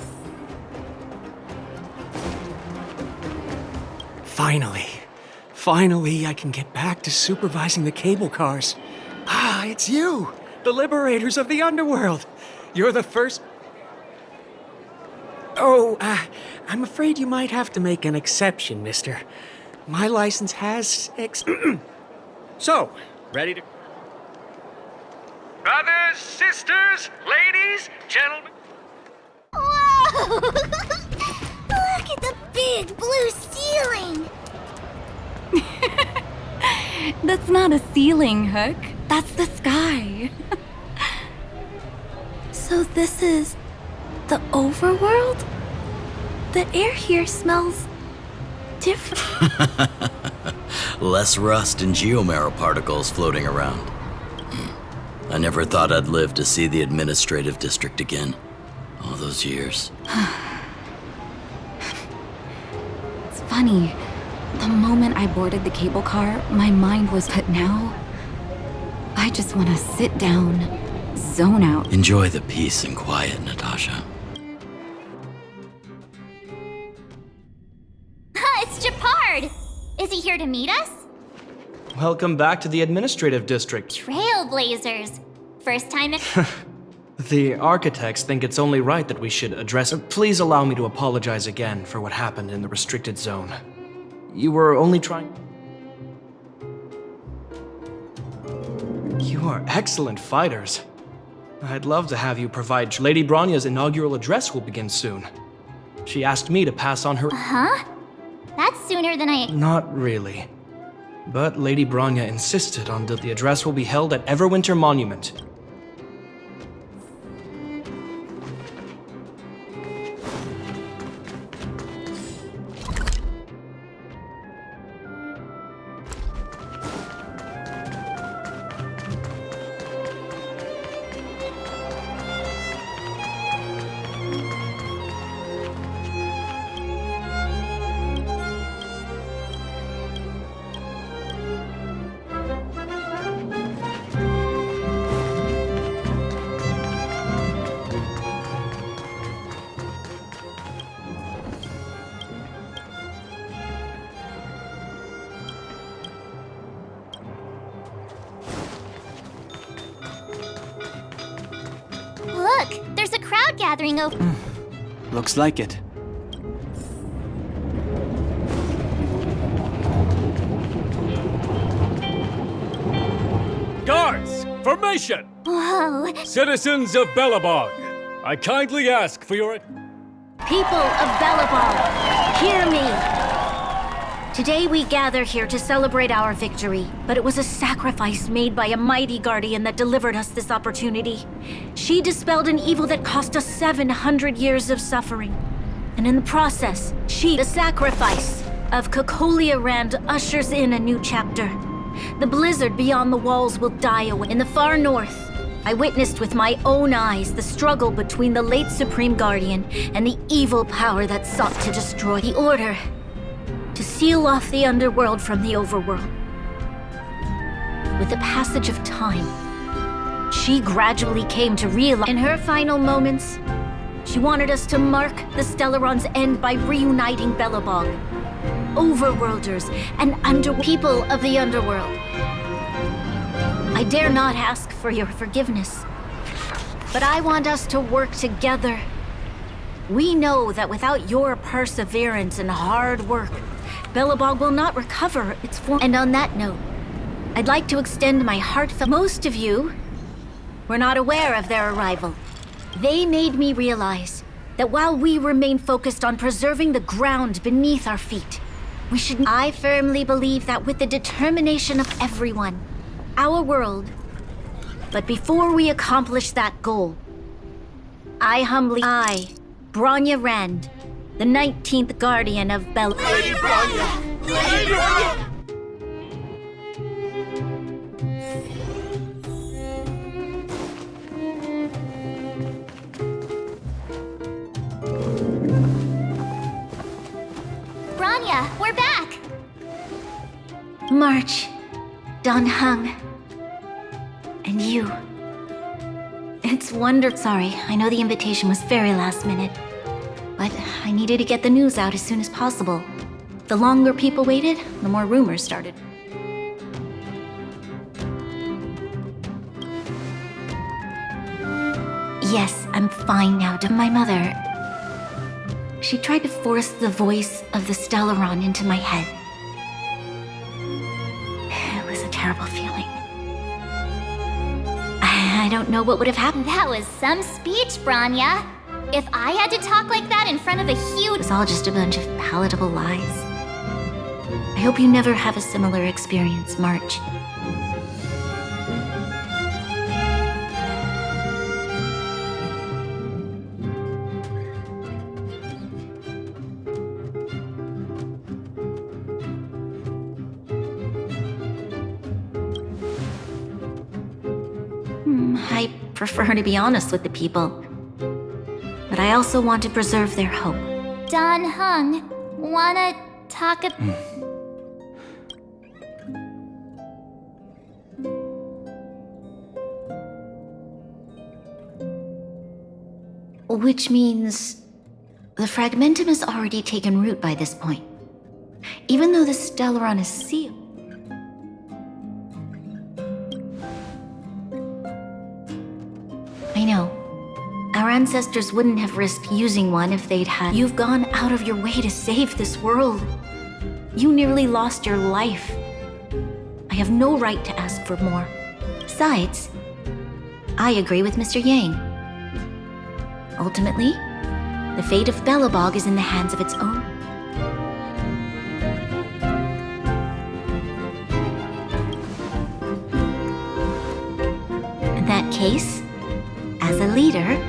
Finally, I can get back to supervising the cable cars. Ah, it's you, the liberators of the underworld. You're the first... Oh, I'm afraid you might have to make an exception, mister. My license has So, ready to... Brothers, sisters, ladies, gentlemen. whoa! Look at the big blue ceiling! That's not a ceiling, Hook. That's the sky. So this is the overworld? The air here smells different. Less rust and geomarrow particles floating around. I never thought I'd live to see the administrative district again. All those years. It's funny. The moment I boarded the cable car, my mind was put now. I just want to sit down, zone out. Enjoy the peace and quiet, Natasha. It's Japard! Is he here to meet us? Welcome back to the administrative district. Trailblazers. First time in... The architects think it's only right that we should address it. Please allow me to apologize again for what happened in the restricted zone. You were only trying... You are excellent fighters. I'd love to have you provide... Lady Bronya's inaugural address will begin soon. She asked me to pass on her... Huh? That's sooner than I... Not really. But Lady Bronya insisted on that the address will be held at Everwinter Monument. gathering over. Looks like it. Guards, formation! Whoa. Citizens of Belobog, I kindly ask for your... People of Belobog, hear me! Today we gather here to celebrate our victory, but it was a sacrifice made by a mighty guardian that delivered us this opportunity. She dispelled an evil that cost us 700 years of suffering. And in the process, the sacrifice of Cocolia Rand ushers in a new chapter. The blizzard beyond the walls will die away. In the far north, I witnessed with my own eyes the struggle between the late Supreme Guardian and the evil power that sought to destroy the Order, to seal off the underworld from the overworld. With the passage of time, she gradually came to realize in her final moments, she wanted us to mark the Stellaron's end by reuniting Belobog, overworlders and people of the underworld. I dare not ask for your forgiveness, but I want us to work together. We know that without your perseverance and hard work, Belobog will not recover its form. And on that note, I'd like to extend my heartfelt... Most of you were not aware of their arrival. They made me realize that while we remain focused on preserving the ground beneath our feet, we should... I firmly believe that with the determination of everyone, our world... But before we accomplish that goal, I, Bronya Rand, the 19th Guardian of Belobog. Lady Bronya! Lady Bronya! Bronya, we're back! March, Don Hung, and you. It's Sorry, I know the invitation was very last minute, but I needed to get the news out as soon as possible. The longer people waited, the more rumors started. Yes, I'm fine now. To my mother, she tried to force the voice of the Stellaron into my head. It was a terrible feeling. I don't know what would have happened. That was some speech, Bronya. If I had to talk like that in front of a huge... It was all just a bunch of palatable lies. I hope you never have a similar experience, March. I prefer to be honest with the people. But I also want to preserve their hope. Don Hung, wanna talk Which means the Fragmentum has already taken root by this point. Even though the Stellaron is sealed. I know. Our ancestors wouldn't have risked using one if they'd had. You've gone out of your way to save this world. You nearly lost your life. I have no right to ask for more. Besides, I agree with Mr. Yang. Ultimately, the fate of Belobog is in the hands of its own. In that case, as a leader,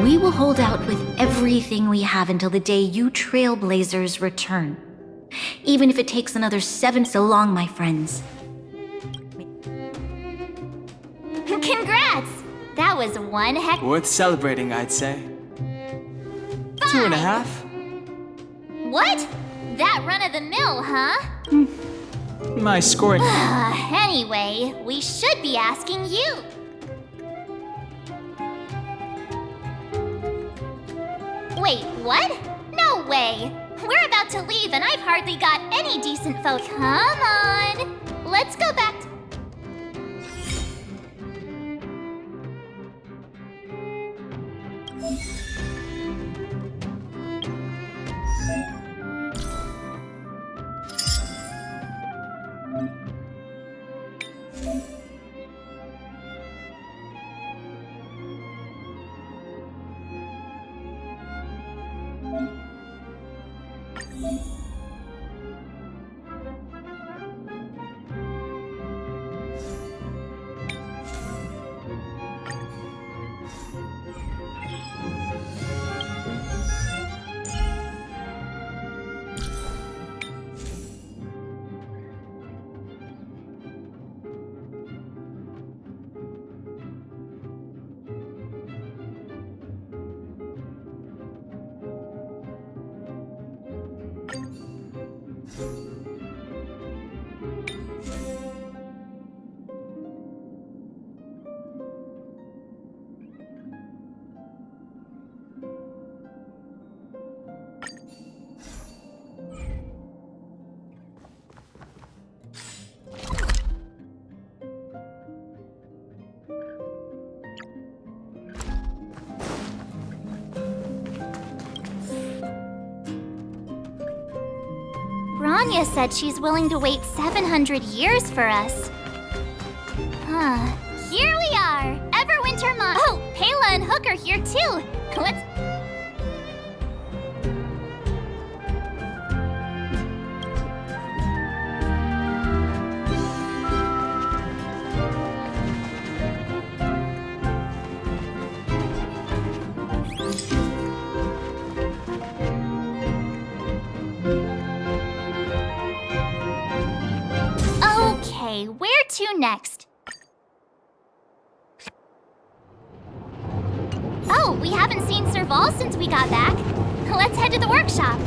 we will hold out with everything we have until the day you Trailblazers return. Even if it takes another 7 so long, my friends. Congrats! That was one heck... Worth celebrating, I'd say. 2.5? What? That run-of-the-mill, huh? My scoring... Anyway, we should be asking you. Wait, what? No way! We're about to leave and I've hardly got any decent photos. Come on! Let's go back to... Bronya said she's willing to wait 700 years for us. Here we are! Everwinter Mom! Oh, Pela and Hook are here too! Let's... Okay, where to next? Oh, we haven't seen Serval since we got back. Let's head to the workshop.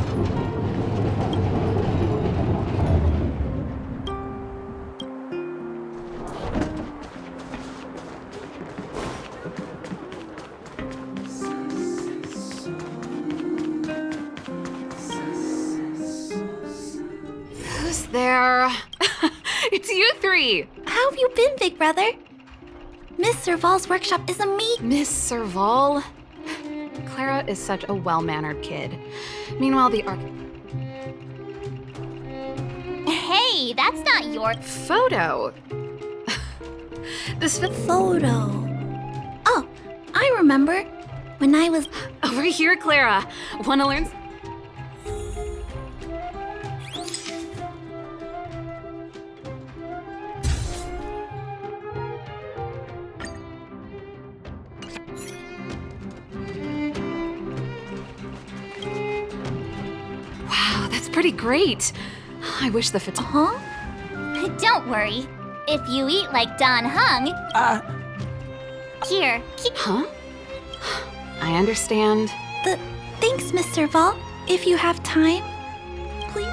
Who's there? It's you three! How have you been, big brother? Miss Serval's workshop is amazing. Miss Serval? Clara is such a well-mannered kid. Meanwhile, the Hey, that's not your photo. This photo. Oh, I remember. When I was... Over here, Clara. Wanna learn... Wow, that's pretty great. I wish the Huh? Don't worry. If you eat like Don Hung... Here. Huh? I understand. Thanks, Miss Serval. If you have time, please.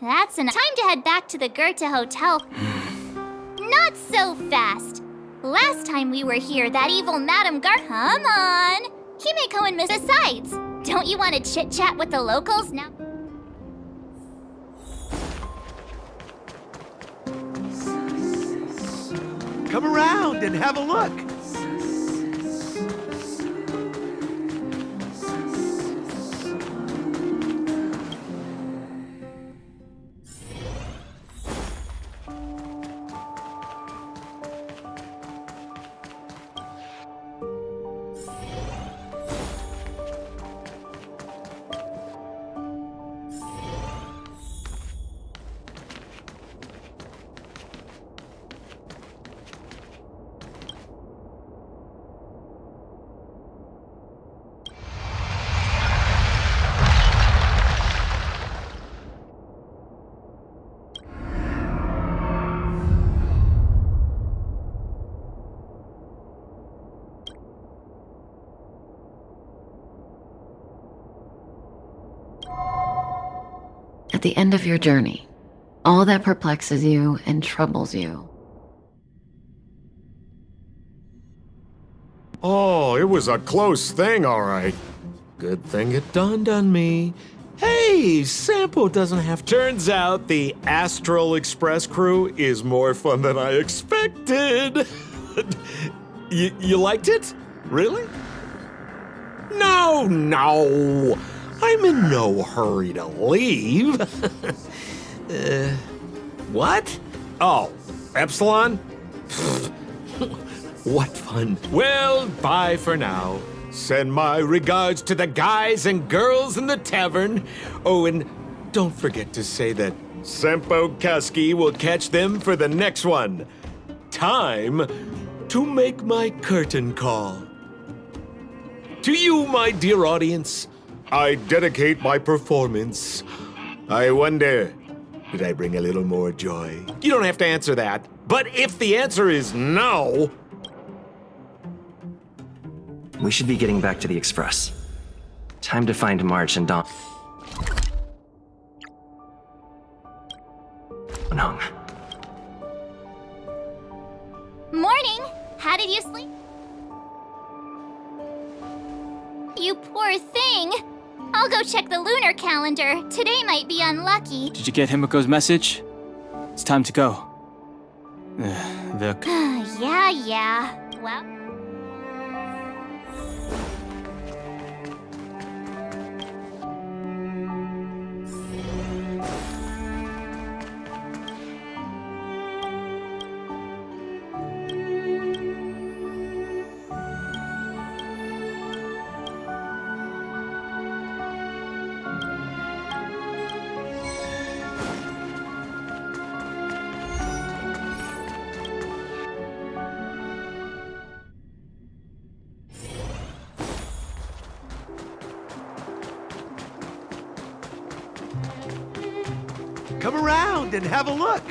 That's enough. Time to head back to the Goethe Hotel. Not so fast. Last time we were here, that evil Madame Come on! Himeko and Miss Besides, don't you want to chit-chat with the locals now? Come around and have a look. At the end of your journey, all that perplexes you and troubles you. Oh, it was a close thing, all right. Good thing it dawned on me. Hey, Sampo doesn't have... Turns out the Astral Express crew is more fun than I expected. You liked it? Really? No. I I'm in no hurry to leave. What? Oh, Epsilon? What fun. Well, bye for now. Send my regards to the guys and girls in the tavern. Oh, and don't forget to say that Sempo Kasky will catch them for the next one. Time to make my curtain call. To you, my dear audience, I dedicate my performance. I wonder, did I bring a little more joy? You don't have to answer that. But if the answer is no... We should be getting back to the Express. Time to find March and Dawn. No. Morning! How did you sleep? You poor thing! I'll go check the lunar calendar. Today might be unlucky. Did you get Himiko's message? It's time to go. Yeah. Well... Come around and have a look.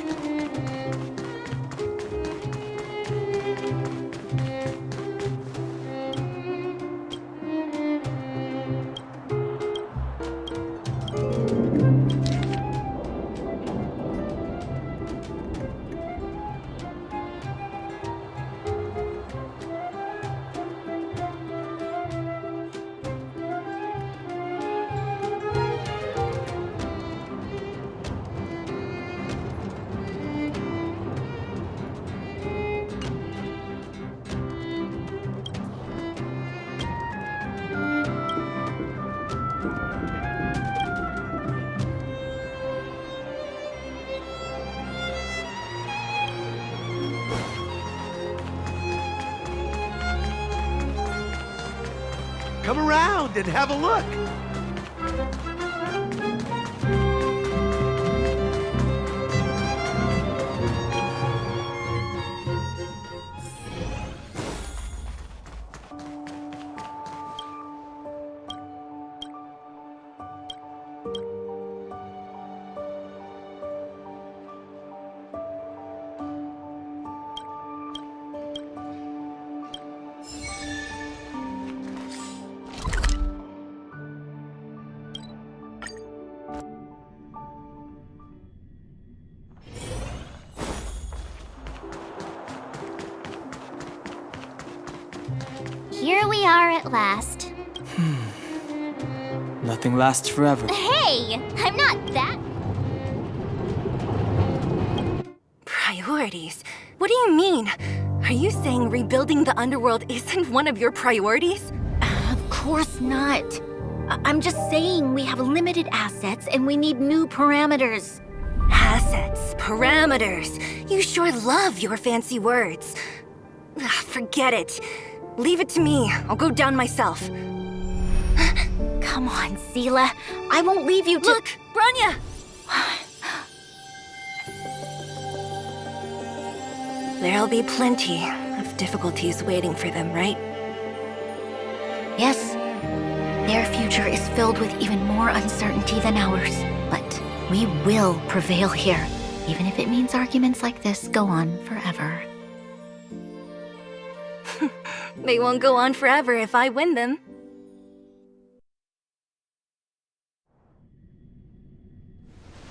Come around and have a look. Here we are at last. Nothing lasts forever. Hey! I'm not that... Priorities? What do you mean? Are you saying rebuilding the underworld isn't one of your priorities? Of course not. I'm just saying we have limited assets and we need new parameters. Assets, parameters. You sure love your fancy words. Forget it. Leave it to me. I'll go down myself. Come on, Seela. I won't leave you to— Look, Branya! There'll be plenty of difficulties waiting for them, right? Yes. Their future is filled with even more uncertainty than ours. But we will prevail here, even if it means arguments like this go on forever. They won't go on forever if I win them.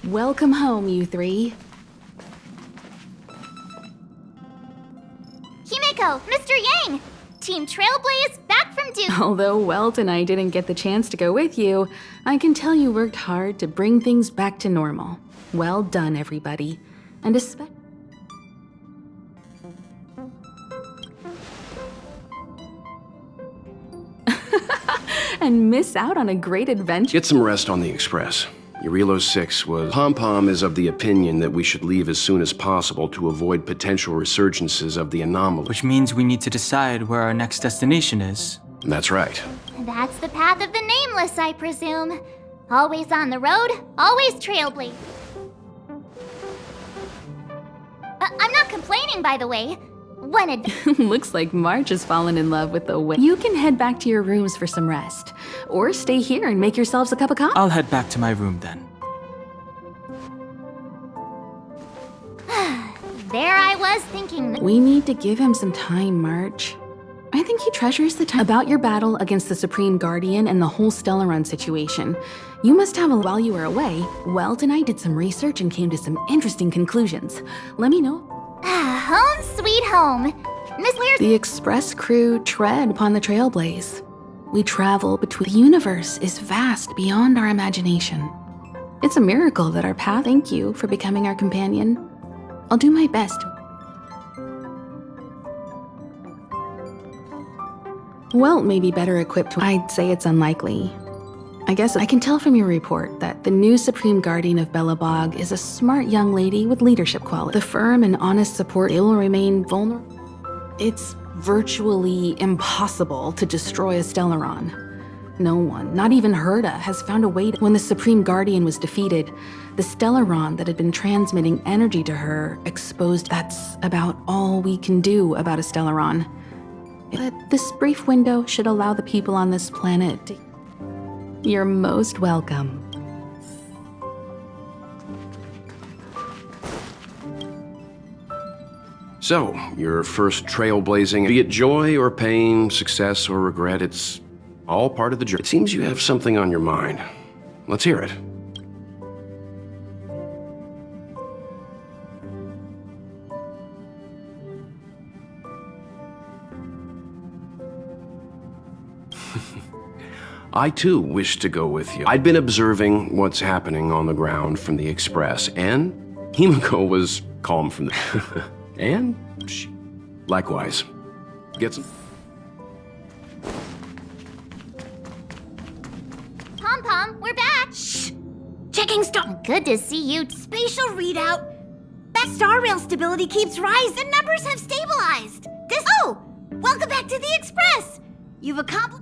Welcome home, you three. Himiko, Mr. Yang! Team Trailblaze back from duty. Although Welt and I didn't get the chance to go with you, I can tell you worked hard to bring things back to normal. Well done, everybody. And especially... and miss out on a great adventure. Get some rest on the express. Urilo 6 was... Pom-Pom is of the opinion that we should leave as soon as possible to avoid potential resurgences of the anomaly. Which means we need to decide where our next destination is. That's right. That's the path of the nameless, I presume. Always on the road, always trailblaze. I'm not complaining, by the way. When it Looks like March has fallen in love with the way. You can head back to your rooms for some rest. Or stay here and make yourselves a cup of coffee. I'll head back to my room then. There I was thinking We need to give him some time, March. I think he treasures the time. About your battle against the Supreme Guardian and the whole Stellaron situation. You must have while you were away. Welt and I did some research and came to some interesting conclusions. Let me know. home sweet home. Miss Lear's The Express crew tread upon the trailblaze. We travel between. The universe is vast beyond our imagination. It's a miracle that our path. Thank you for becoming our companion. I'll do my best. Welt may be better equipped. I'd say it's unlikely. I guess I can tell from your report that the new Supreme Guardian of Belobog is a smart young lady with leadership qualities. The firm and honest support, they will remain vulnerable. It's virtually impossible to destroy a Stellaron. No one, not even Herda, has found a way to. When the Supreme Guardian was defeated, the Stellaron that had been transmitting energy to her exposed. That's about all we can do about a Stellaron. But this brief window should allow the people on this planet to. You're most welcome. So, your first trailblazing, be it joy or pain, success or regret, it's all part of the journey. It seems you have something on your mind. Let's hear it. I too wish to go with you. I'd been observing what's happening on the ground from the Express, and Himiko was calm from the... and likewise. Get some... Pom-Pom, we're back! Shh! Checking star. Good to see you. Spatial readout. That Star Rail stability keeps rising. The numbers have stabilized. Oh! Welcome back to the Express! You've accomplished...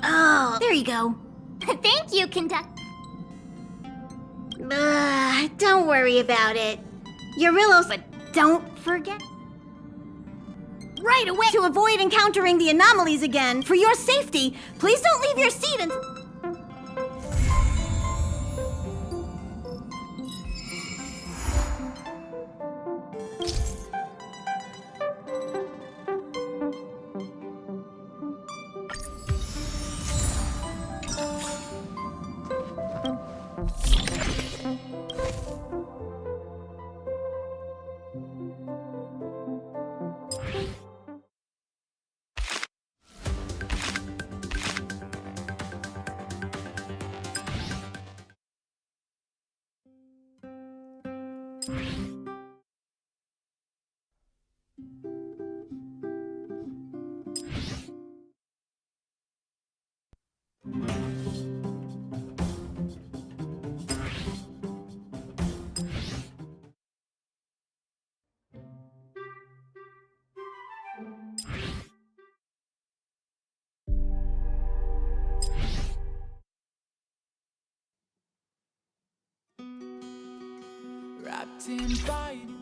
Oh, there you go. Thank you, conductor. Don't worry about it. Eurylos, but don't forget. Right away! To avoid encountering the anomalies again, for your safety, please don't leave your seat until... Wrapped in fighting.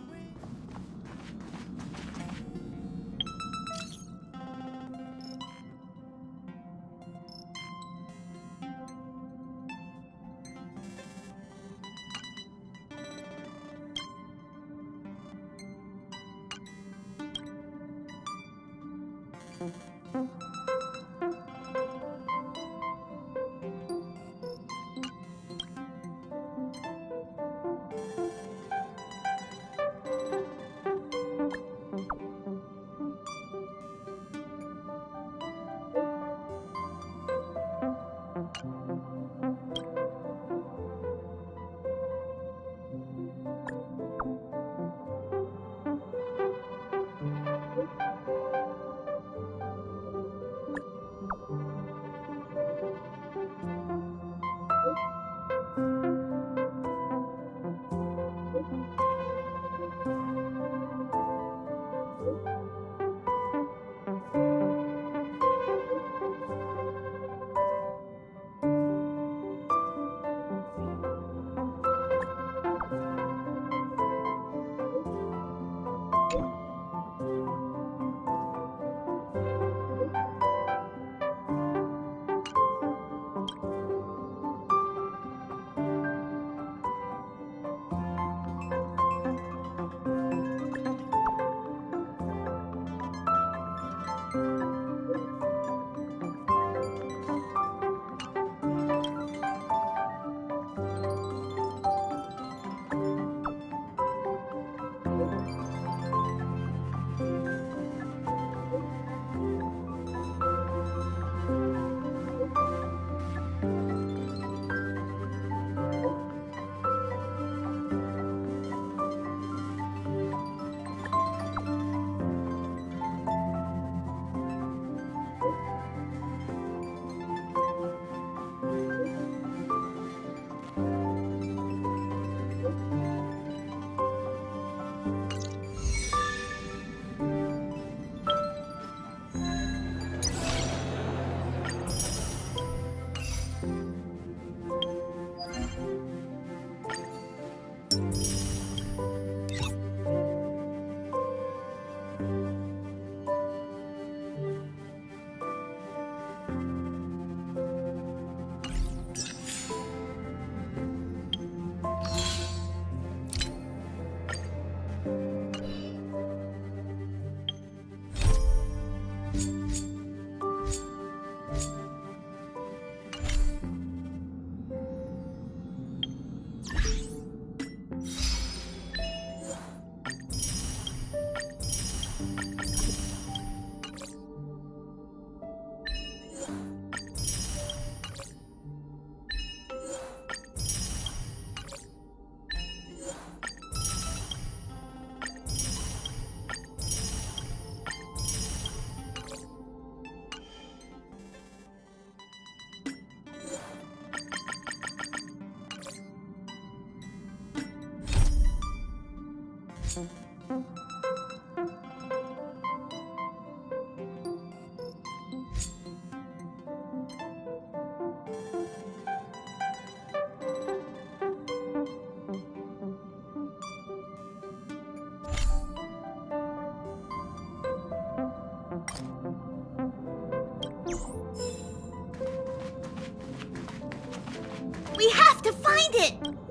find it!